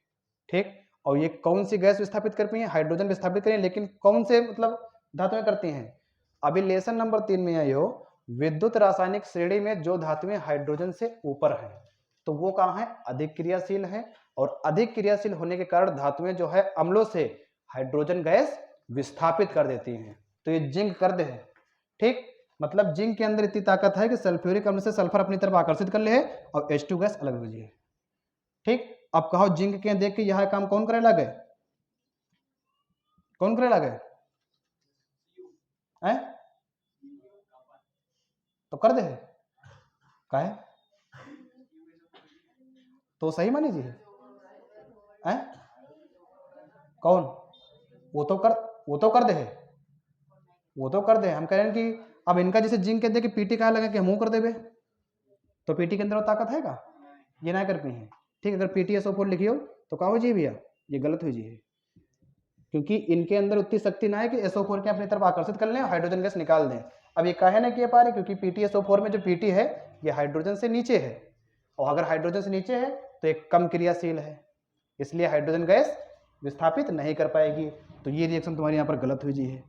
ठीक, और ये कौन सी गैस विस्थापित करती है? हाइड्रोजन विस्थापित करें, लेकिन कौन से मतलब धातुएं करती हैं? अभी लेसन नंबर 3 में आई हो, विद्युत रासायनिक श्रेणी में जो धातुएं हाइड्रोजन से ऊपर है तो वो कहाँ है? अधिक क्रियाशील है, और अधिक क्रियाशील होने के कारण धातुएं जो है अम्लों से हाइड्रोजन गैस विस्थापित कर देती हैं, तो ये जिंक कर दे। ठीक, मतलब जिंक के अंदर इतनी ताकत है कि सल्फ्यूरिक अम्ल से सल्फर अपनी तरफ आकर्षित कर ले और H2 गैस अलग हो जाए। ठीक, अब कहो जिंक के देख के यह काम कौन करे लगे? कौन करे लगे? तो कर दे का है तो सही मानी जी है? कौन? वो तो कर दे, वो तो कर दे। हम कह रहे हैं कि अब इनका जैसे जिंक कहते हैं कि पीटी कहा लगे कि हम कर देवे, तो पीटी के अंदर ताकत है का? ये ना कर पी है। ठीक, अगर PtSO4 लिखियो तो कहा हो जी भैया ये गलत हुई जी है, क्योंकि इनके अंदर उतनी शक्ति ना है कि SO4 के अपनी तरफ आकर्षित कर लें और हाइड्रोजन गैस निकाल दें। अब ये काहे ना किए पा रहे, क्योंकि PtSO4 में जो Pt है ये हाइड्रोजन से नीचे है, और अगर हाइड्रोजन से नीचे है तो एक कम क्रियाशील है, इसलिए हाइड्रोजन गैस विस्थापित नहीं कर पाएगी। तो ये रिएक्शन तुम्हारी यहाँ पर गलत हुई जी है।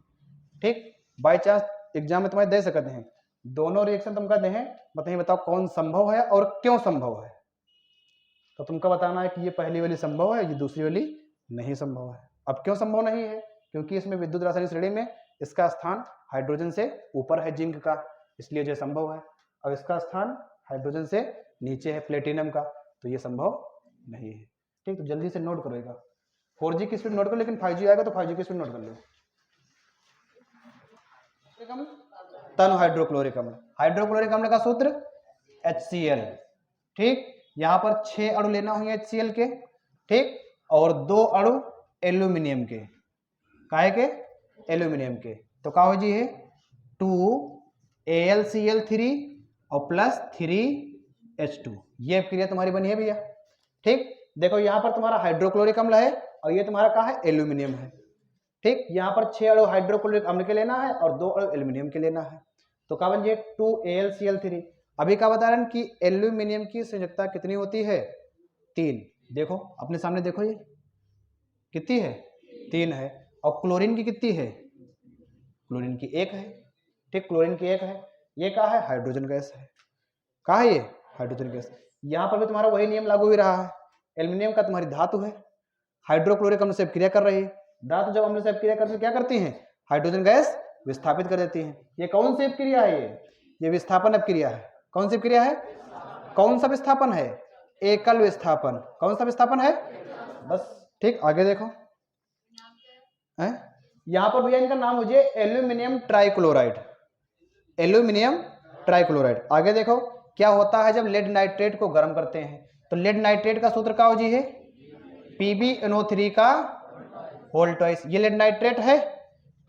ठीक, बाई चांस एग्जाम में तुम्हारे दे सकते हैं, दोनों रिएक्शन तुमका दे हैं, बताइए बताओ कौन संभव है और क्यों संभव है। तो तुमको बताना है कि ये पहली वाली संभव है, ये दूसरी वाली नहीं संभव है। अब क्यों संभव नहीं है, क्योंकि इसमें विद्युत रासायनिक श्रेणी में इसका स्थान हाइड्रोजन से ऊपर है जिंक का, इसलिए ये संभव है, और इसका स्थान हाइड्रोजन से नीचे है प्लेटिनम का, तो ये संभव नहीं है। ठीक, तो जल्दी से नोट करेगा, 4G की स्पीड नोट करो, लेकिन 5G आएगा तो 5G की स्पीड नोट कर लो। तनु हाइड्रोक्लोरिक अम्ल, हाइड्रोक्लोरिक अम्ल का सूत्र HCl। ठीक, यहाँ पर 6 अणु लेना होंगे HCl के, ठीक, और 2 अणु एल्यूमिनियम के, काहे के, एल्यूमिनियम के, तो का हो जी है 2AlCl3 और प्लस 3H2, ये क्रिया तुम्हारी बनी है भैया। ठीक, देखो यहाँ पर तुम्हारा हाइड्रोक्लोरिक अम्ल है और ये तुम्हारा क्या है, एल्यूमिनियम है। ठीक, यहाँ पर 6 अणु हाइड्रोक्लोरिक अम्ल के लेना है और 2 अणु एल्यूमिनियम के लेना है, तो क्या बन जाए 2AlCl3। अभी क्या बता रहे हैं कि एल्यूमिनियम की संयोजकता कितनी होती है, 3। देखो अपने सामने देखो, ये कितनी है, 3 है, और क्लोरीन की कितनी है, क्लोरीन की 1 है। ठीक, क्लोरीन की 1 है, ये क्या है, हाइड्रोजन गैस है, क्या है ये, हाइड्रोजन गैस। यहाँ पर भी तुम्हारा वही नियम लागू हो रहा है, एल्यूमिनियम का तुम्हारी धातु है, हाइड्रोक्लोरिक अम्ल से क्रिया कर रही है, धातु जब अम्ल से क्रिया करती है क्या करती है, हाइड्रोजन गैस विस्थापित कर देती है। ये कौन सी क्रिया है, ये विस्थापन अपक्रिया है। कौन सी क्रिया है, कौन सा विस्थापन है, एकल विस्थापन। कौन सा विस्थापन है, बस। ठीक, आगे देखो, यहाँ पर भैया इनका नाम हो जाए एल्यूमिनियम ट्राइक्लोराइड, एल्यूमिनियम ट्राइक्लोराइड। आगे देखो क्या होता है जब लेड नाइट्रेट को गर्म करते हैं, तो लेड नाइट्रेट का सूत्र क्या हो जी है, PbNO3 का होल ट्वाइस। ये लेड नाइट्रेट है,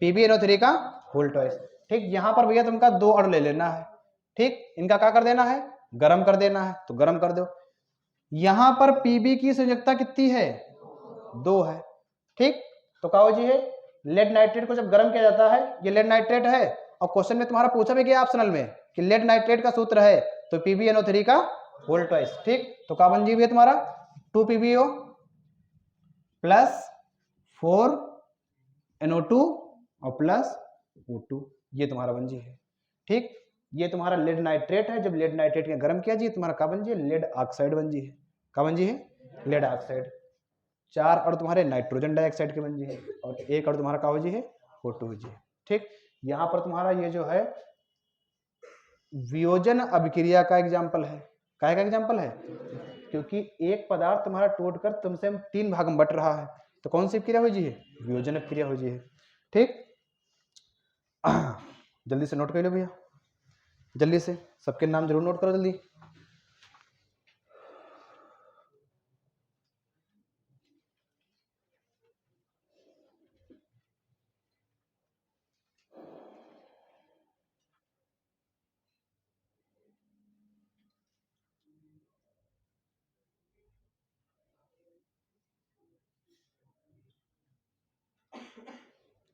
PbNO3 का होल ट्वाइस। ठीक, यहाँ पर भैया तुमका 2 अणु ले लेना है, ठीक, इनका क्या कर देना है, गर्म कर देना है, तो गर्म कर दो। यहाँ पर Pb की संयोजकता कितनी है, 2 है। ठीक, तो क्या हो जी है, लेड नाइट्रेट को जब गर्म किया जाता है, ये लेड नाइट्रेट है, और क्वेश्चन में तुम्हारा पूछा भी गया ऑप्शनल में कि लेड नाइट्रेट का सूत्र है तो PbNO3 का होल ट्वाइस। ठीक, तो क्या बन जी है तुम्हारा 2PbO प्लस 4NO2 और प्लस O2, ये तुम्हारा बन जी है। ठीक, ये तुम्हारा लेड नाइट्रेट है, जब लेड नाइट्रेट के गर्म किया जी तुम्हारा क्या बन जी है, लेड ऑक्साइड बन जी है। क्या बन जी है, लेड ऑक्साइड। 4 अणु तुम्हारे नाइट्रोजन डाइऑक्साइड के बन जी है, और 1 अणु तुम्हारा क्या हो जी है, O2 हो जी है। ठीक, यहाँ पर तुम्हारा ये जो है वियोजन अभिक्रिया का एग्जाम्पल है। काय का एग्जाम्पल है, क्योंकि एक पदार्थ तुम्हारा टूटकर तुमसे 3 भाग में बट रहा है, तो कौन सी क्रिया हो जी है, वियोजन क्रिया हो जी है। ठीक, जल्दी से नोट कर लो भैया, जल्दी से सबके नाम जरूर नोट करो जल्दी।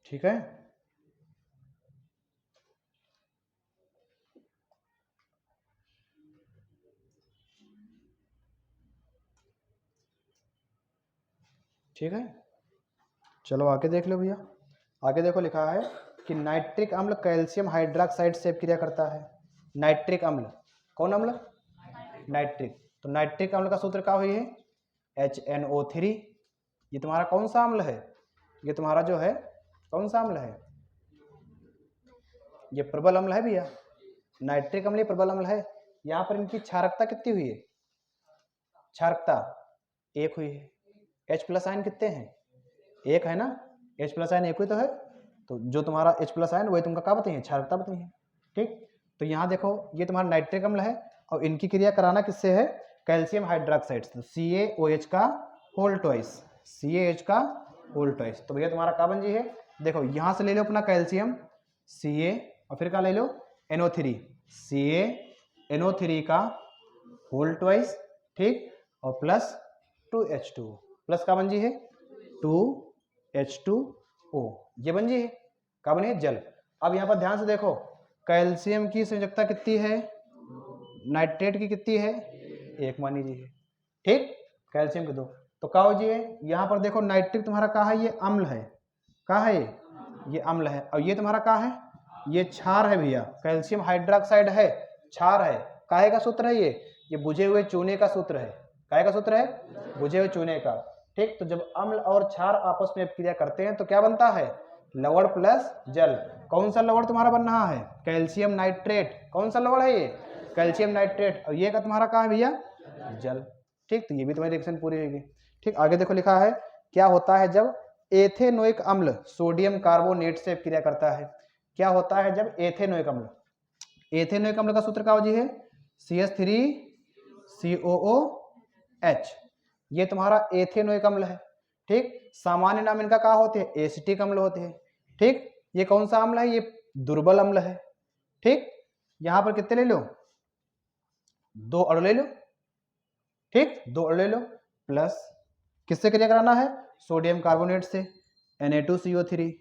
ठीक है, ठीक है, चलो आगे देख लो भैया। आगे देखो लिखा है कि नाइट्रिक अम्ल कैल्शियम हाइड्रोक्साइड से क्रिया करता है। नाइट्रिक अम्ल, कौन अम्ल, नाइट्रिक। तो नाइट्रिक अम्ल का सूत्र क्या हुई है, HNO3। ये तुम्हारा कौन सा अम्ल है, ये तुम्हारा जो है कौन सा अम्ल है, ये प्रबल अम्ल है भैया। नाइट्रिक अम्ल प्रबल अम्ल है। यहाँ पर इनकी क्षारकता कितनी हुई है, क्षारकता 1 हुई है। H+ आयन कितने हैं, 1 है ना, H+ आयन 1 हुई तो है, तो जो तुम्हारा H+ आयन वही तुमका क्या बताइए, क्षारकता बताइए। ठीक, तो यहाँ देखो ये तुम्हारा नाइट्रिक अम्ल है और इनकी क्रिया कराना किससे है, कैल्शियम हाइड्रोक्साइड, तो CaOH का होल ट्वाइस, CaH का होल ट्वाइस। तो भैया तुम्हारा क्या बन जी है, देखो यहाँ से ले लो अपना कैल्शियम Ca, और फिर क्या ले लो NO3, CaNO3 का होल ट्वाइस। ठीक, और प्लस 2H2 प्लस का बन जी है 2H2O, ये बन जी है, क्या बनी है? जल। अब यहाँ पर ध्यान से देखो, कैल्शियम की संयोजकता कितनी है, नाइट्रेट की कितनी है, 1 मान लीजिए, ठीक, कैल्शियम के 2। तो क्या हो जी है, यहाँ पर देखो नाइट्रिक तुम्हारा कहा है, ये अम्ल है, कहा है ये अम्ल है, और ये तुम्हारा कहा है, ये क्षार है भैया, कैल्शियम हाइड्रोक्साइड है, क्षार है, काहे का सूत्र है ये बुझे हुए चूने का सूत्र है, काहे का सूत्र है, बुझे हुए चूने का, ठीक। तो जब अम्ल और क्षार आपस में क्रिया करते हैं तो क्या बनता है, लवण प्लस जल। कौन सा लवण तुम्हारा बन रहा है, कैल्शियम नाइट्रेट, कौन सा लवण है ये, कैल्शियम नाइट्रेट, और ये का तुम्हारा कहा है भैया, जल, ठीक। तो ये भी तुम्हारी रिएक्शन पूरी होगी, ठीक। आगे देखो लिखा है, क्या होता है जब एथेनोइक अम्ल सोडियम कार्बोनेट से क्रिया करता है, क्या होता है जब एथेनोइक अम्ल, एथेनोइक अम्ल का सूत्र क्या हो जी है, CH3COOH, ये तुम्हारा एथेनोइक अम्ल है, ठीक। सामान्य नाम इनका क्या होते हैं, एसिटिक अम्ल होते हैं, ठीक। ये कौन सा अम्ल है, ये दुर्बल अम्ल है, ठीक। यहां पर कितने ले लो, 2 अणु ले लो, ठीक, 2 अणु ले लो, प्लस किससे क्रिया कराना है, सोडियम कार्बोनेट से, Na2CO3,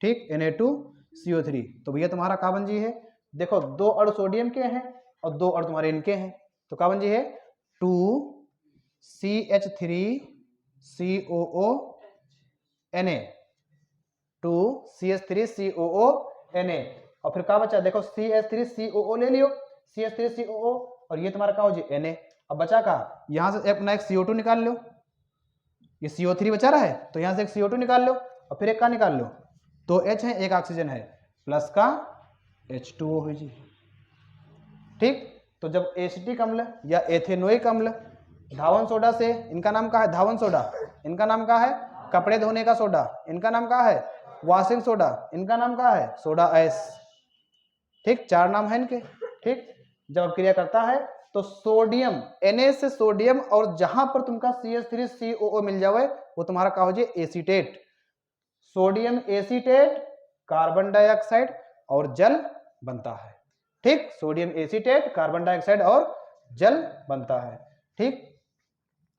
ठीक, Na2CO3। तो भैया तुम्हारा क्या बन जी है, देखो 2 अणु सोडियम के हैं और 2 अणु तुम्हारे इनके हैं, तो क्या बन जी है, 2CH3COONA, 2CH3COONA, और फिर क्या बचा, देखो CH3COO ले लियो, CH3COO, और ये तुम्हारा क्या हो जी Na। अब बचा का, यहां से अपना एक CO2 निकाल लो, ये CO3 बचा रहा है, तो यहां से एक CO2 निकाल लो, और फिर एक का निकाल लो, 2 H है, एक ऑक्सीजन है, प्लस का H2O है जी, ठीक। तो जब एसिटिक अम्ल या एथेनोइक अम्ल धावन सोडा से, इनका नाम क्या है, धावन सोडा, इनका नाम क्या है, कपड़े धोने का सोडा, इनका नाम क्या है, वॉशिंग सोडा, इनका नाम क्या है, सोडा ऐश, ठीक, 4 नाम है इनके, ठीक। जब क्रिया करता है तो सोडियम, Na से सोडियम, और जहां पर तुमका CH3COO मिल जावे वो तुम्हारा क्या हो जाए, acetate, sodium acetate, carbon dioxide और जल बनता है, ठीक। सोडियम एसीटेट, कार्बन डाइऑक्साइड और जल बनता है, ठीक।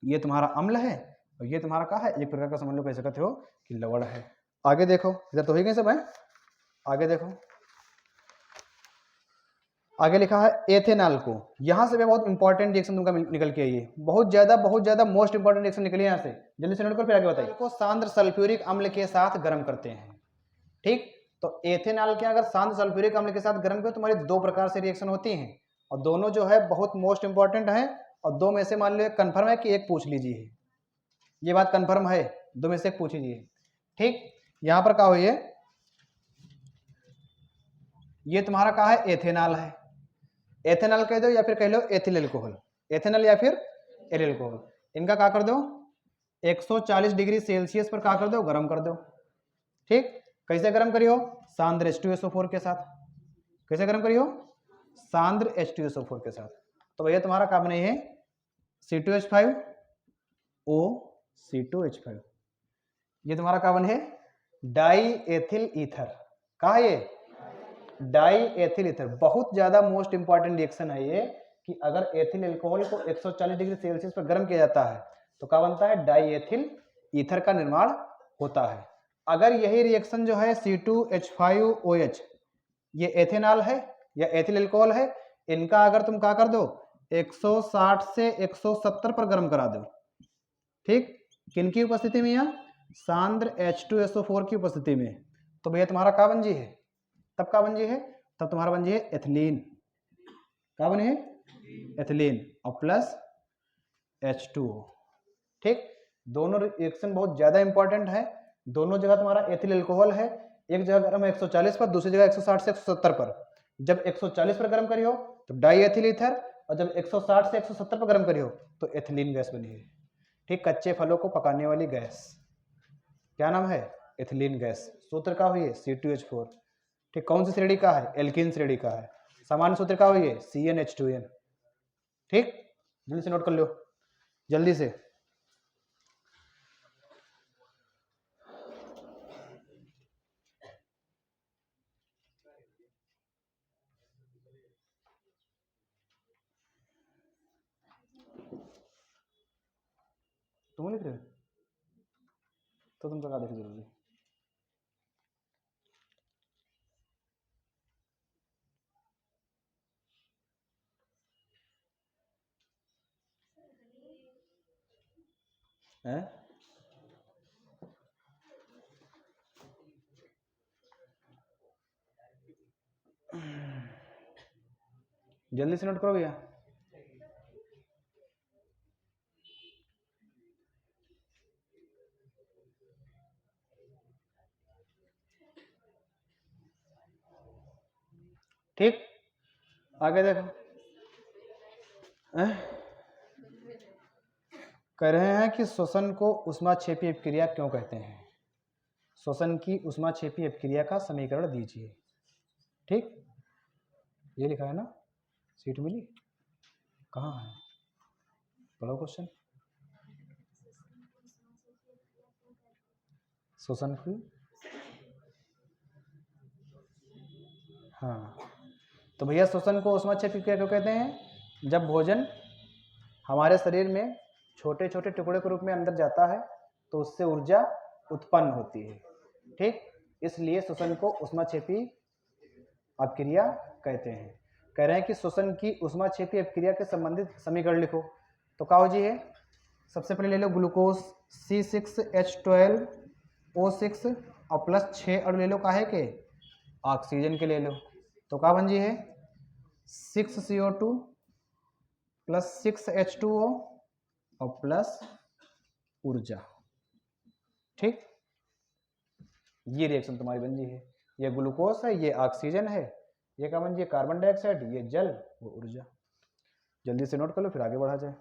ये तुम्हारा अम्ल है और ये तुम्हारा क्या है, एक प्रकार का समझ लो कह सकते हो कि लवण है। आगे देखो, इधर तो हो गए सब है, आगे देखो, आगे लिखा है एथेनॉल को, यहां से भी बहुत इंपॉर्टेंट रिएक्शन तुमका निकल के आई है, बहुत ज्यादा मोस्ट इंपॉर्टेंट रिएक्शन निकली यहां से, जल्दी से नोट कर, फिर आगे बताइए। को सांद्र सल्फ्यूरिक अम्ल के साथ गर्म करते हैं, ठीक। तो एथेनॉल के अगर सांद्र सल्फ्यूरिक अम्ल के साथ गर्म करो, तुम्हारी 2 प्रकार से रिएक्शन होती हैं, और दोनों जो है बहुत मोस्ट इंपॉर्टेंट है, और 2 में से मान लो कंफर्म है कि एक पूछ लीजिए, ये बात कंफर्म है, 2 में से एक पूछ लीजिए, ठीक। यहां पर क्या हुई है, ये तुम्हारा क्या है, एथेनॉल है, एथेनॉल कह दो या फिर कह लो एथिल एल्कोहल, एथेनॉल या फिर एथिल एल्कोहल, इनका क्या कर दो, 140 डिग्री सेल्सियस पर क्या कर दो, गर्म कर दो, ठीक। कैसे गर्म करियो, सांद्र H2SO4 के साथ, कैसे गर्म करियो, सांद्र H2SO4 के साथ। तो भैया तुम्हारा क्या बने है, C2H5O C2H5, ये तुम्हारा क्या बने है, डाई एथिल ईथर, कहा ये डाई एथिल ईथर, बहुत ज्यादा मोस्ट इंपॉर्टेंट रिएक्शन है ये, कि अगर एथिल अल्कोहल को 140 डिग्री सेल्सियस पर गर्म किया जाता है तो क्या बनता है, डाई एथिल ईथर का निर्माण होता है। अगर यही रिएक्शन जो है C2H5OH, ये एथेनॉल है या एथिल अल्कोहल है, इनका अगर तुम क्या कर दो, 160 से 170 पर गर्म करा दो, ठीक, किनकी उपस्थिति में, यहाँ सांद्र H2SO4 की उपस्थिति में, तो भैया तुम्हारा क्या बन जी है, तब क्या बन जी है, तब तुम्हारा बन जी है एथिलीन, क्या बने है, एथिलीन, और प्लस H2O, ठीक। दोनों रिएक्शन बहुत ज्यादा इंपॉर्टेंट है, दोनों जगह तुम्हारा एथिल अल्कोहल है, एक जगह गर्म 140 पर, दूसरी जगह 160 से 170 पर। जब 140 पर गर्म करियो तो डाई एथिल ईथर, और जब 160 से 170 पर गर्म करियो तो एथिलीन गैस बनी है, ठीक। कच्चे फलों को पकाने वाली गैस, क्या नाम है, एथिलीन गैस, सूत्र का हुई है C2H4, ठीक। कौन सी श्रेणी का है, एल्कीन श्रेणी का है, सामान्य सूत्र का हुई है CnH2n, ठीक। जल्दी से नोट कर लो, जल्दी से, तुम लिख रहे हो, तो तुम लगा देखो जरूरी। हैं? जल्दी से नोट करो भैया। ठीक, आगे देखो। कह रहे हैं कि श्वसन को ऊष्माक्षेपी अपक्रिया क्यों कहते हैं। श्वसन की ऊष्माक्षेपी अपक्रिया का समीकरण दीजिए। ठीक, ये लिखा है ना, सीट मिली कहाँ है, पढ़ो क्वेश्चन। श्वसन की, हाँ, तो भैया श्वसन को ऊष्माक्षेपी अपक्रिया क्यों कहते हैं। जब भोजन हमारे शरीर में छोटे छोटे टुकड़े के रूप में अंदर जाता है तो उससे ऊर्जा उत्पन्न होती है। ठीक, इसलिए श्वसन को ऊष्माक्षेपी अपक्रिया कहते हैं। कह रहे हैं कि श्वसन की ऊष्माक्षेपी अपक्रिया के संबंधित समीकरण लिखो। तो काहो जी है, सबसे पहले ले लो ग्लूकोज C6H12O6 और प्लस 6 अणु ले लो, काहे के, ऑक्सीजन के ले लो। तो का बन जी है 6CO2 प्लस 6H2O और प्लस ऊर्जा। ठीक, ये रिएक्शन तुम्हारी बन जी है। ये ग्लूकोज है, ये ऑक्सीजन है, ये क्या बन जी, कार्बन डाइऑक्साइड, ये जल, वो ऊर्जा। जल्दी से नोट कर लो फिर आगे बढ़ा जाए।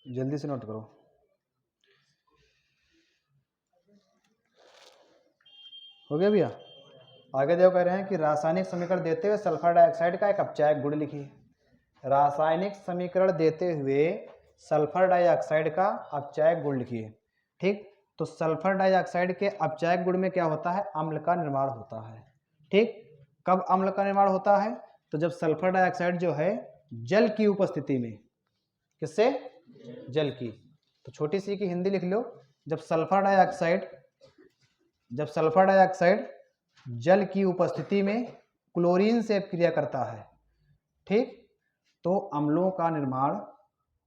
जल्दी से नोट करो। हो गया भैया। आगे देखो, कह रहे हैं कि रासायनिक समीकरण देते हुए सल्फर डाइऑक्साइड का एक अपचायक गुण लिखिए। रासायनिक समीकरण देते हुए सल्फर डाइऑक्साइड का अपचायक गुण लिखिए। ठीक, तो सल्फर डाइऑक्साइड के अपचायक गुण में क्या होता है, अम्ल का निर्माण होता है। ठीक, कब अम्ल का निर्माण होता है, तो जब सल्फर डाइऑक्साइड जो है जल की उपस्थिति में, किससे, जल की। तो छोटी सी की हिंदी लिख लो, जब सल्फर डाइऑक्साइड जल की उपस्थिति में क्लोरीन से क्रिया करता है, ठीक, तो अम्लों का निर्माण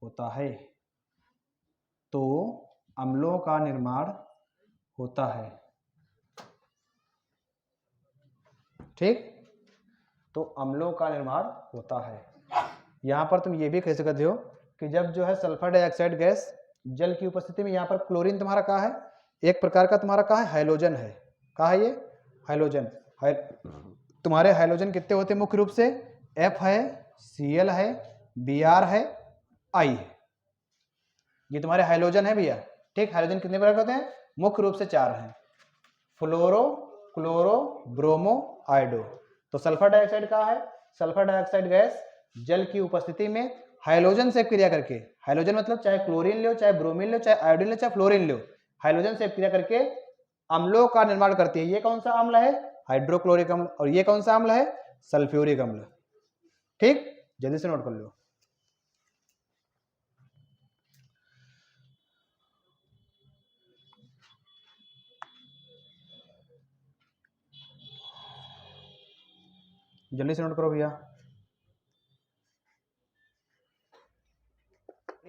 होता है। तो अम्लों का निर्माण होता है। ठीक, तो अम्लों का निर्माण होता है। यहां पर तुम ये भी कह सकते हो कि जब जो है सल्फर डाइऑक्साइड गैस जल की उपस्थिति में, यहाँ पर क्लोरीन तुम्हारा कहाँ है, एक प्रकार का तुम्हारा कहाँ है, हाइलोजन है। कहाँ है ये, हाइलोजन। तुम्हारे हाइलोजन कितने होते हैं मुख्य रूप से, F है, Cl है, Br है, I है, ये तुम्हारे हाइलोजन है भैया। ठीक, हाइलोजन कितने प्रकार के होते हैं, मुख्य रूप से 4 हैं, फ्लोरो, क्लोरो, ब्रोमो, आयोडो। तो सल्फर डाइऑक्साइड कहाँ है, सल्फर डाइऑक्साइड गैस जल की उपस्थिति में हाइलोजन से क्रिया करके, हाइलोजन मतलब चाहे क्लोरीन लो, चाहे ब्रोमीन लो, चाहे आयोडीन लो, चाहे फ्लोरीन लो, हाइलोजन से क्रिया करके अम्लों का निर्माण करती है। ये कौन सा अम्ल है, हाइड्रोक्लोरिक अम्ल, और ये कौन सा अम्ल है, सल्फ्यूरिक अम्ल। ठीक, जल्दी से नोट कर लो। जल्दी से नोट करो भैया,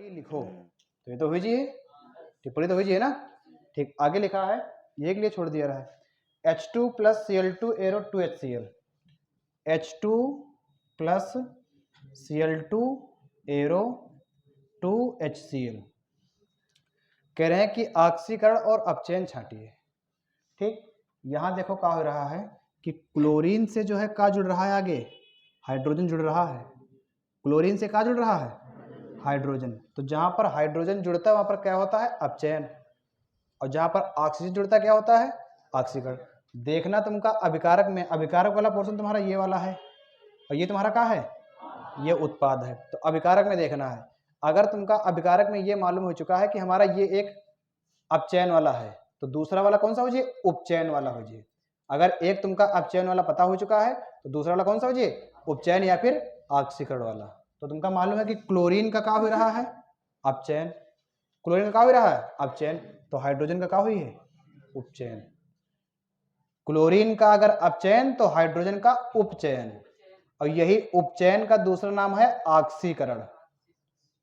लिखो। तो ये तो हुई जी, टिप्पणी तो हुई जी है ना। ठीक, आगे लिखा है, ये के लिए छोड़ दिया रहा है, H2 plus Cl2 arrow 2HCl, H2 plus Cl2 arrow 2HCl। कह रहे हैं कि ऑक्सीकरण और अपचयन छांटिए। ठीक, यहां देखो क्या हो रहा है कि क्लोरीन से जो है क्या जुड़ रहा है, आगे हाइड्रोजन जुड़ रहा है। क्लोरीन से क्या जुड़ रहा है, हाइड्रोजन। तो जहां पर हाइड्रोजन जुड़ता है वहां पर क्या होता है, अपचयन, और जहां पर ऑक्सीजन जुड़ता है क्या होता है, ऑक्सीकरण। देखना तुमका अभिकारक में, अभिकारक वाला पोर्शन तुम्हारा ये वाला है, और ये तुम्हारा क्या है, ये उत्पाद है। तो अभिकारक में देखना है, अगर तुमका अभिकारक में ये मालूम हो चुका है कि हमारा ये एक अपचयन वाला है, तो दूसरा वाला कौन सा हो जाए, उपचयन वाला हो जाए। अगर एक तुमका अपचयन वाला पता हो चुका है तो दूसरा वाला कौन सा हो जाए, उपचयन या फिर ऑक्सीकरण वाला। तो तुमका मालूम है कि क्लोरीन का क्या हो रहा है, अपचयन। क्लोरीन का क्या हो रहा है, अपचयन। तो हाइड्रोजन का क्या हुई है, उपचयन। क्लोरीन का अगर अपचयन तो हाइड्रोजन का उपचयन, और यही उपचयन का दूसरा नाम है ऑक्सीकरण।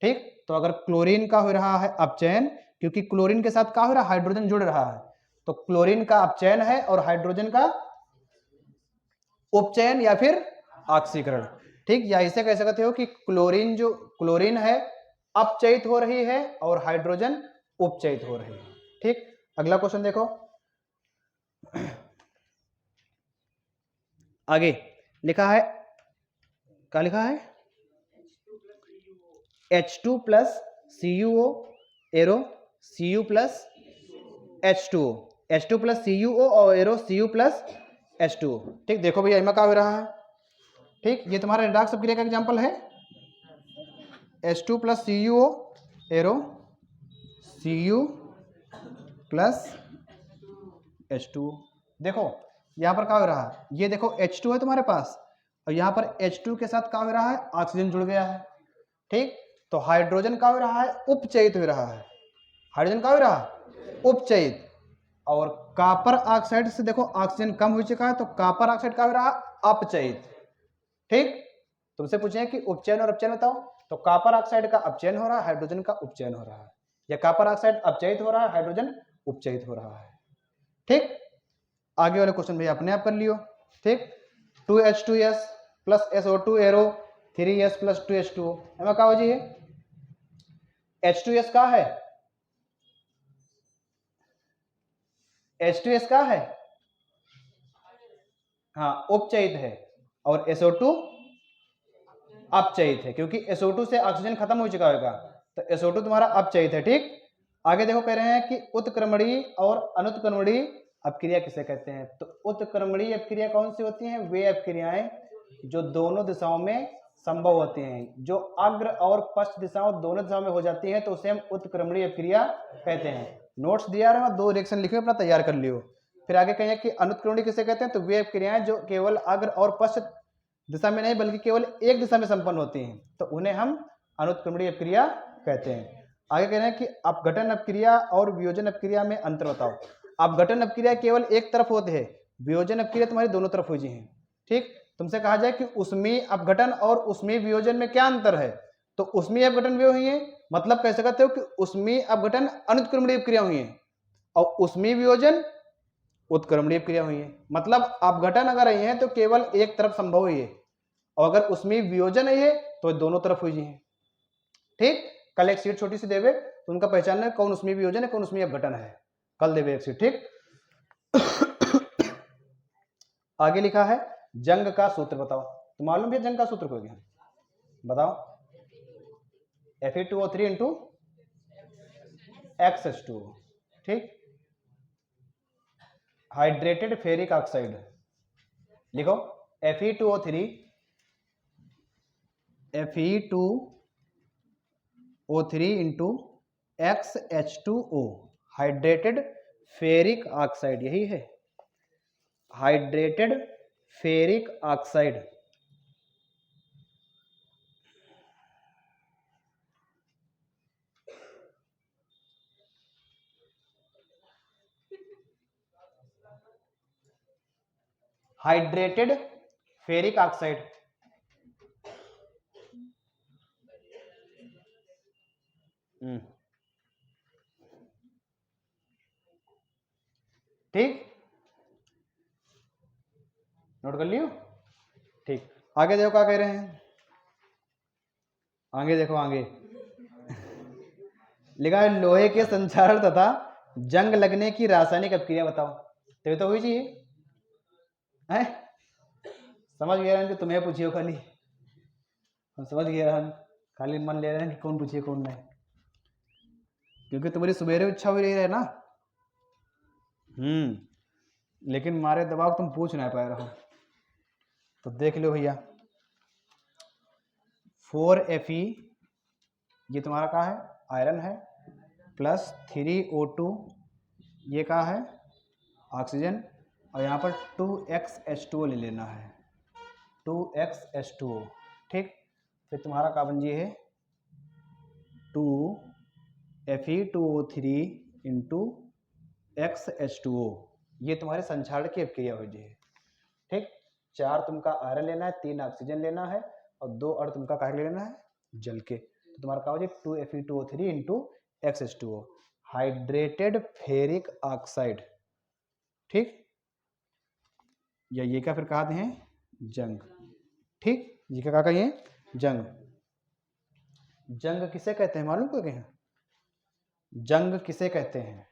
ठीक, तो अगर क्लोरीन का हो रहा है अपचयन, क्योंकि क्लोरीन के साथ क्या हो रहा है, हाइड्रोजन जुड़ रहा है, तो क्लोरीन का अपचयन है और हाइड्रोजन का उपचयन या फिर ऑक्सीकरण। ठीक, या इसे कह सकते हो कि क्लोरीन है अपचयित हो रही है और हाइड्रोजन उपचयित हो रही है। ठीक, अगला क्वेश्चन देखो आगे लिखा है, क्या लिखा है, H2 plus CuO arrow Cu plus H2O, H2 plus CuO और एरो Cu प्लस H2O। ठीक, देखो भैया इसमें क्या हो रहा है। ठीक, ये तुम्हारा रेडॉक्स अपक्रिया का एग्जांपल है, H2 plus CuO arrow Cu plus H2O। देखो यहाँ पर क्या हो रहा है, ये देखो H2 है तुम्हारे पास, और यहाँ पर H2 के साथ क्या हो रहा है, ऑक्सीजन जुड़ गया है। ठीक, तो हाइड्रोजन क्या हो रहा है, उपचयित हो रहा है। हाइड्रोजन क्या हो रहा है, उपचयित। और कॉपर ऑक्साइड से देखो ऑक्सीजन कम हो चुका है, तो कॉपर ऑक्साइड क्या हो रहा है, अपचयित। ठीक, तुमसे पूछे कि उपचयन और अपचयन बताओ, तो कॉपर ऑक्साइड का अपचयन हो रहा है, हाइड्रोजन का उपचयन हो रहा है, या कॉपर ऑक्साइड अपचयित हो रहा है, हाइड्रोजन उपचयित हो रहा है। ठीक, आगे वाले क्वेश्चन भी अपने आप कर लियो। ठीक, 2H2S plus SO2 arrow 3S plus 2H2O, एमा क्या हो जाइए, H2S का है, H2S का है, हाँ उपचयित है, और SO2 अपचयित है, क्योंकि SO2 से ऑक्सीजन खत्म हो चुका होगा, तो SO2 तुम्हारा अपचयित है। ठीक, आगे देखो कह रहे हैं कि उत्क्रमणीय और अनुत्क्रमणीय अपक्रिया किसे कहते हैं। तो उत्क्रमणीय अपक्रिया कौन सी होती हैं, वे अपक्रियाएं जो दोनों दिशाओं में संभव होती हैं, जो अग्र और पश्च दिशाओं दोनों दिशाओं में हो जाती हैं, तो उसे हम उत्क्रमणीय अपक्रिया कहते हैं। नोट्स दिया रहा है, 2 रिएक्शन लिखे अपना तैयार कर लियो। फिर आगे कहें कि अनुत्क्रमणीय किसे कहते हैं, तो वे अपक्रियाएं जो केवल अग्र और पश्च दिशा में नहीं बल्कि केवल एक दिशा में संपन्न होती हैं, तो उन्हें हम अनुत्क्रमणीय अपक्रिया कहते हैं। आगे कह रहे हैं कि अपघटन अपक्रिया और वियोजन अपक्रिया में अंतर बताओ। अपघटन अपक्रिया केवल एक तरफ होती है, वियोजन अपक्रिया तुम्हारी दोनों तरफ हुई है। ठीक, तुमसे कहा जाए कि उष्मीय अपघटन और उष्मीय वियोजन में क्या अंतर है, तो उष्मीय अपघटन वे हुई है, मतलब कह सकते हो कि उष्मीय अपघटन अनुत्क्रमणीय अपक्रिया हुई है, और उष्मीय वियोजन उत्क्रमणीय अपक्रिया हुई है। मतलब अपघटन अगर रही है तो केवल एक तरफ संभव हुई है, और अगर उष्मीय वियोजन है तो दोनों तरफ हुई है। ठीक, कल एक सीट छोटी सी देवे तो उनका पहचानना है कौन उष्मीय वियोजन है, कौन उष्मीय अपघटन है, कल देवे एक सीट। ठीक, आगे लिखा है जंग का सूत्र बताओ। तो मालूम है जंग का सूत्र को, बताओ, Fe2O3 इंटू XH2O। ठीक, हाइड्रेटेड फेरिक ऑक्साइड लिखो, Fe2O3 into XH2O, hydrated ferric oxide, यही है hydrated ferric oxide. Hydrated ferric oxide. ठीक, नोट कर लियो। ठीक, आगे देखो क्या कह रहे हैं, आगे देखो आगे लिखा है लोहे के संचारण तथा जंग लगने की रासायनिक अपक्रिया बताओ। तो हुई जी है, समझ गया कि तुम्हें पूछियो, खाली हम समझ गया, हम खाली मन ले रहे हैं कि कौन पूछिए कौन नहीं, क्योंकि तुम्हारी सुबेरे इच्छा हुई रही है ना। लेकिन मारे दबाव तुम पूछ नहीं पा रहे हो, तो देख लो भैया 4Fe ये तुम्हारा कहाँ है, आयरन है, प्लस 3O2 ये कहाँ है, ऑक्सीजन, और यहाँ पर 2XH2O ले लेना है, 2XH2O, ठीक। फिर तुम्हारा कार्बन ये है 2Fe2O3 इंटू XH2O, ये तुम्हारे संक्षारण की अभिक्रिया हो जी है, ठीक। 4 तुमका आयरन लेना है, 3 ऑक्सीजन लेना है और 2 और तुमका काहे लेना है, जल के। तो तुम्हारा क्या हो जाए 2Fe2O3 into XH2O, hydrated ferric oxide, ठीक। या ये क्या फिर कहते हैं, जंग, ठीक। ये क्या कहिए, जंग। जंग किसे कहते हैं मालूम क्या है, जंग किसे कहते हैं,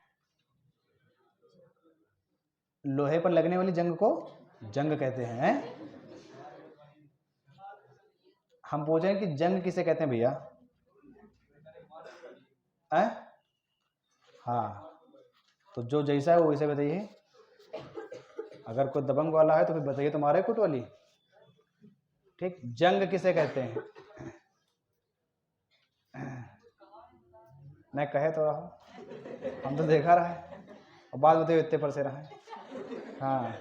लोहे पर लगने वाली जंग को जंग कहते हैं। हम पूछ रहे हैं कि जंग किसे कहते हैं भैया, हाँ, तो जो जैसा है वो वैसे बताइए। अगर कोई दबंग वाला है तो फिर बताइए तुम्हारे कुट वाली, ठीक। जंग किसे कहते हैं, मैं कहे तो रहा, हम तो देखा रहा है, और बात बताइए इतने पर से रहा है। हाँ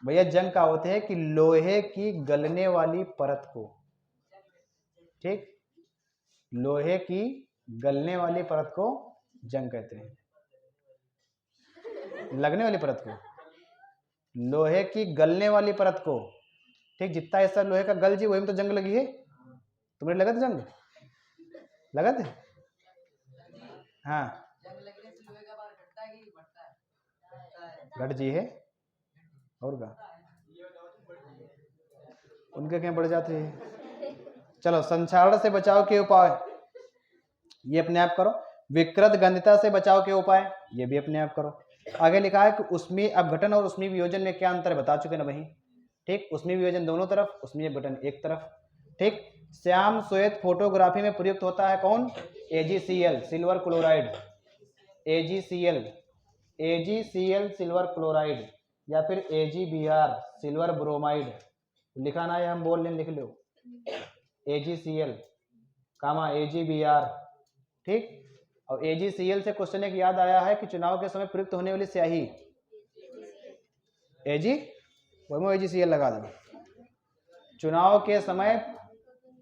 भैया जंग का होते हैं कि लोहे की गलने वाली परत को, ठीक, लोहे की गलने वाली परत को जंग कहते हैं, लगने वाली परत को, लोहे की गलने वाली परत को, ठीक। जितना हिस्सा लोहे का गल जी वही में तो जंग लगी है, तुम्हें लगा था जंग, लगा थे, हाँ घट जी है, और का उनके क्या बढ़ जाते हैं। चलो संक्षारण से बचाव के उपाय ये अपने आप करो, विकृत गंधिता से बचाव के उपाय ये भी अपने आप करो। आगे लिखा है कि ऊष्मीय अपघटन और ऊष्मीय वियोजन में क्या अंतर है, बता चुके ना वही, ठीक। ऊष्मीय वियोजन दोनों तरफ, ऊष्मीय अपघटन एक तरफ, ठीक। श्याम श्वेत फोटोग्राफी में प्रयुक्त होता है कौन, AgCl silver chloride, AgCl silver chloride, या फिर AgBr सिल्वर ब्रोमाइड, लिखा ना है हम बोल लें, लिख लो AgCl कामा AgBr, ठीक। और AgCl से क्वेश्चन एक याद आया है कि चुनाव के समय प्रयुक्त होने वाली स्याही AgCl लगा दो, चुनाव के समय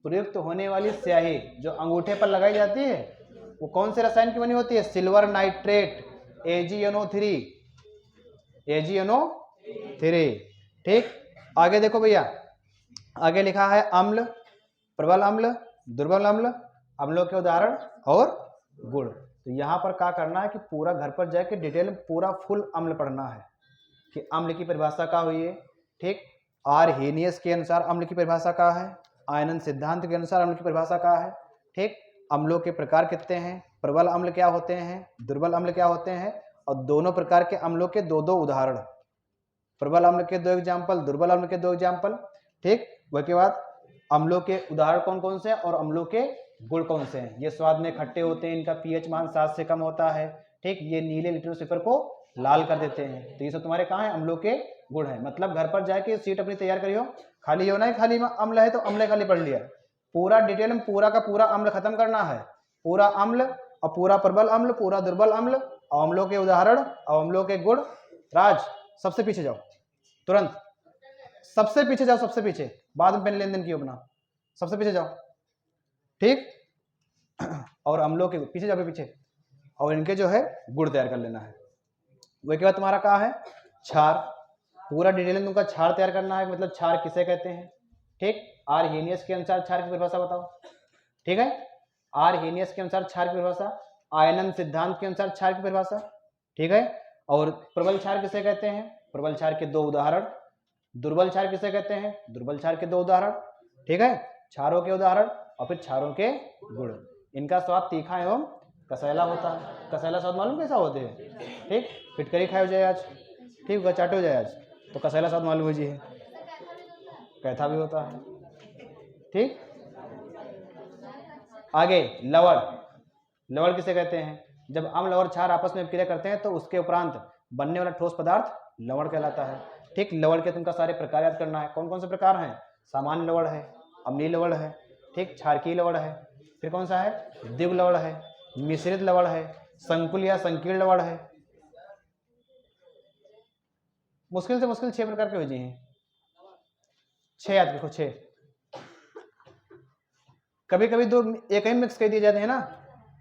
प्रयुक्त होने वाली स्याही जो अंगूठे पर लगाई जाती है वो कौन से रसायन की बनी होती है, सिल्वर नाइट्रेट AgNO3, ठीक। आगे देखो भैया, आगे लिखा है अम्ल, प्रबल अम्ल, दुर्बल अम्ल, अम्लों के उदाहरण और गुण। तो यहाँ पर क्या करना है कि पूरा घर पर जाके डिटेल में पूरा फुल अम्ल पढ़ना है कि अम्ल की परिभाषा क्या हुई है, ठीक। आर्हेनियस के अनुसार अम्ल की परिभाषा क्या है, आयनन सिद्धांत के अनुसार अम्ल की परिभाषा क्या है, ठीक। अम्लों के प्रकार कितने हैं, प्रबल अम्ल क्या होते हैं, दुर्बल अम्ल क्या होते हैं, और दोनों प्रकार के अम्लों के दो उदाहरण, प्रबल अम्ल के 2 एग्जाम्पल, दुर्बल अम्ल के 2 एग्जाम्पल, ठीक। उसके बाद अम्लों के उदाहरण कौन कौन से हैं और अम्लों के गुण कौन से हैं। ये स्वाद में खट्टे होते हैं, इनका पीएच मान 7 से कम होता है, ठीक। ये नीले लिटमस पेपर को लाल कर देते हैं। तो ये सब तुम्हारे कहाँ हैं, अम्लों के गुण है। मतलब घर पर जाके सीट अपनी तैयार करियो, खाली होना है, खाली अम्ल है तो अम्ल खाली पढ़ लिया, पूरा डिटेल में पूरा का पूरा अम्ल खत्म करना है, पूरा अम्ल और पूरा प्रबल अम्ल, पूरा दुर्बल अम्ल, अम्लों के उदाहरण और अम्लों के गुण। राज सबसे पीछे जाओ, तुरंत सबसे पीछे जाओ, सबसे पीछे, बाद में पेन लेन देन किया अपना, सबसे पीछे जाओ, ठीक। और अम्लों के पीछे जाओ, पीछे, और इनके जो है गुण तैयार कर लेना है। वही के बाद तुम्हारा कहा है क्षार, पूरा डिटेल में तुमका क्षार तैयार करना है, मतलब क्षार किसे कहते हैं, ठीक। आर्हेनियस के अनुसार क्षार की परिभाषा बताओ, ठीक है। आर्हेनियस के अनुसार क्षार की परिभाषा, आयनन सिद्धांत के अनुसार क्षार की परिभाषा, ठीक है। और प्रबल क्षार किसे कहते हैं, प्रबल क्षार के 2 उदाहरण, दुर्बल क्षार किसे कहते हैं, दुर्बल क्षार के 2 उदाहरण, ठीक है। क्षारों के उदाहरण और फिर क्षारों के गुण। इनका स्वाद तीखा एवं कसैला होता है। कसैला स्वाद मालूम कैसा होते हैं, ठीक। फिटकरी खाए हो जाए आज, ठीक होगा, चाटे हो जाए आज, तो कसैला स्वाद मालूम हो जी है, कैथा भी होता है, ठीक। आगे लवण, लवण किसे कहते हैं, जब अम्ल और क्षार आपस में क्रिया करते हैं तो उसके उपरांत बनने वाला ठोस पदार्थ लवण कहलाता है, ठीक। लवण के तुमका सारे प्रकार याद करना है, कौन कौन से प्रकार हैं, सामान्य लवण है, अम्लीय लवण है, ठीक, क्षारकीय लवण है, फिर कौन सा है, द्विग लवण है, मिश्रित लवण है, संकुल या संकीर्ण लवण है। मुश्किल से मुश्किल 6 प्रकार के भेजे हैं, 6 याद रखो 6। कभी कभी 2 एक ही मिक्स कर दिए जाते हैं ना,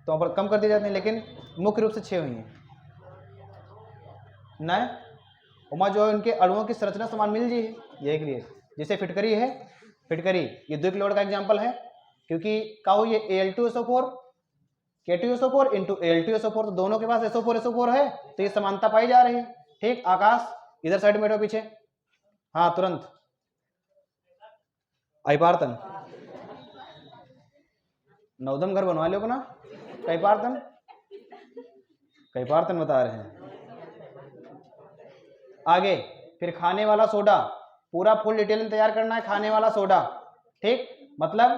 तो पर कम कर दिए जाते हैं, लेकिन मुख्य रूप से 6 हुई हैं ना। उमा जो है उनके अणुओं की संरचना समान मिल जी है, यही के लिए जैसे फिटकरी है, फिटकरी ये द्विग लवण का एग्जाम्पल है, क्योंकि का हो ये Al2SO4 K2SO4 इंटू Al2SO4, तो दोनों के पास SO4 है, तो ये समानता पाई जा रही है। ठीक, आकाश इधर साइड में बैठो पीछे, हाँ तुरंत आइपार्थन नवदम घर बनवा लो अपना, कैपार्थन कैपार्थन बता रहे हैं। आगे फिर खाने वाला सोडा, पूरा फुल डिटेल में तैयार करना है खाने वाला सोडा। ठीक, मतलब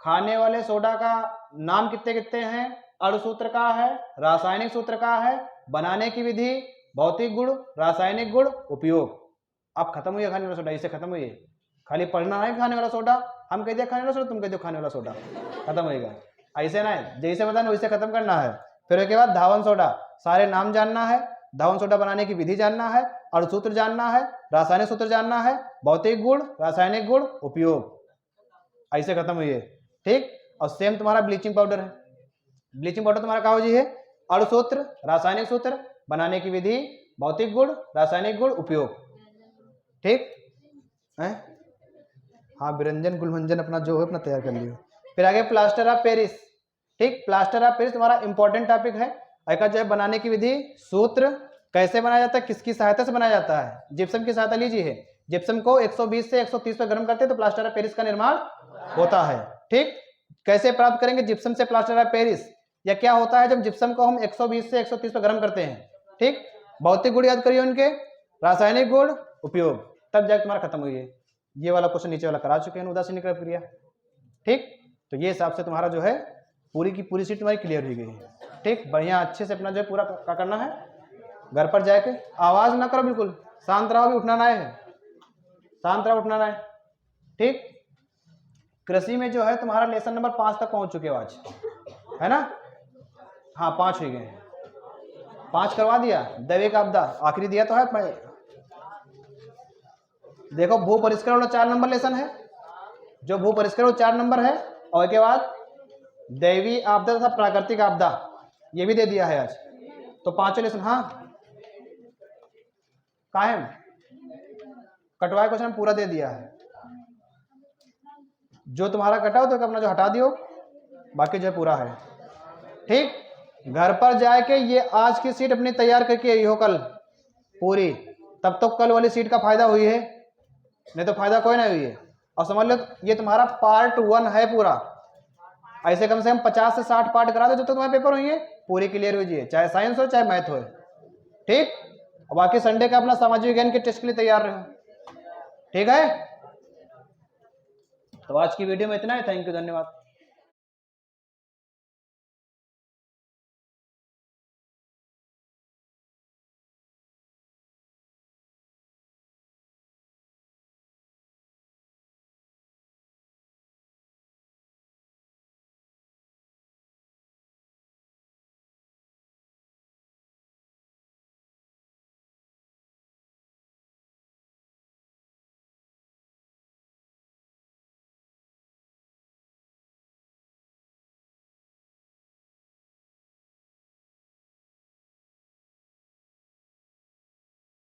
खाने वाले सोडा का नाम कितने कितने हैं, अणुसूत्र का है, रासायनिक सूत्र का है, बनाने की विधि, भौतिक गुण, रासायनिक गुण, उपयोग। अब खत्म हुई खाने वाला सोडा, इसे खत्म हुई। खाली पढ़ना है खाने वाला सोडा, हम कह दिया खाने वाला सोडा, तुम कह दो खाने वाला सोडा, खत्म होएगा। ऐसे ना है, जैसे बताना वैसे खत्म करना है। फिर उसके बाद धावन सोडा, सारे नाम जानना है, धावन सोडा बनाने की विधि जानना है, अणुसूत्र जानना है, रासायनिक सूत्र जानना है, भौतिक गुण, रासायनिक गुण, उपयोग। ऐसे खत्म हुई है। ठीक, और सेम तुम्हारा ब्लीचिंग पाउडर है। ब्लीचिंग पाउडर तुम्हारा कहा जी है, अणुसूत्र, रासायनिक सूत्र, बनाने की विधि, भौतिक गुण, रासायनिक गुण, उपयोग। ठीक है, हाँ विरंजन गुलमंजन अपना जो है अपना तैयार कर लियो। फिर आगे प्लास्टर ऑफ पेरिस। ठीक, प्लास्टर ऑफ पेरिस तुम्हारा इंपॉर्टेंट टॉपिक है। ऐका जो है बनाने की विधि, सूत्र, कैसे बनाया जाता है, किसकी सहायता से बनाया जाता है, जिप्सम की सहायता लीजिए है। जिप्सम को 120 से 130 पर गर्म करते हैं तो प्लास्टर ऑफ पेरिस का निर्माण होता है। ठीक, कैसे प्राप्त करेंगे जिप्सम से प्लास्टर ऑफ पेरिस, या क्या होता है जब जिप्सम को हम 120 से 130 पर गर्म करते हैं। ठीक, भौतिक गुण याद करिए उनके, रासायनिक गुण, उपयोग, तब जाकर तुम्हारा खत्म हुई है। ये वाला क्वेश्चन नीचे वाला करा चुके हैं, उदासीन क्रिया। ठीक, तो ये हिसाब से तुम्हारा जो है पूरी की पूरी सीट तुम्हारी क्लियर हो गई है। ठीक, बढ़िया अच्छे से अपना जो है पूरा क्या करना है, घर पर जाके आवाज ना करो, बिल्कुल शांत रहो, भी उठना ना है, शांत रहो, उठना ना है। ठीक, कृषि में जो है तुम्हारा लेसन नंबर 5 तक पहुंच चुके हो आज, है ना। हाँ 5 हो गए, 5 करवा दिया। दैविक आपदा आखिरी दिया तो है। देखो भू परिष्करण 4 नंबर लेसन है, जो भू परिष्करण 4 नंबर है, और के बाद दैवी आपदा तथा प्राकृतिक आपदा ये भी दे दिया है आज, तो 5 लेसन। हाँ कायम कटवाए क्वेश्चन पूरा दे दिया है, जो तुम्हारा कटा हो तो अपना जो हटा दियो, बाकी जो पूरा है। ठीक, घर पर जाके ये आज की सीट अपनी तैयार करके आई हो कल पूरी, तब तो कल वाली सीट का फायदा हुई है, नहीं तो फायदा कोई नहीं हुई है। और समझ लो ये तुम्हारा पार्ट 1 है पूरा, ऐसे कम से कम 50 से 60 पार्ट करा दो जब तक तुम्हारे पेपर हुई है, पूरी क्लियर हो जाइए, चाहे साइंस हो चाहे मैथ हो। ठीक, और बाकी संडे का अपना सामाजिक विज्ञान के टेस्ट के लिए तैयार रहो। ठीक है, तो आज की वीडियो में इतना है। थैंक यू, धन्यवाद।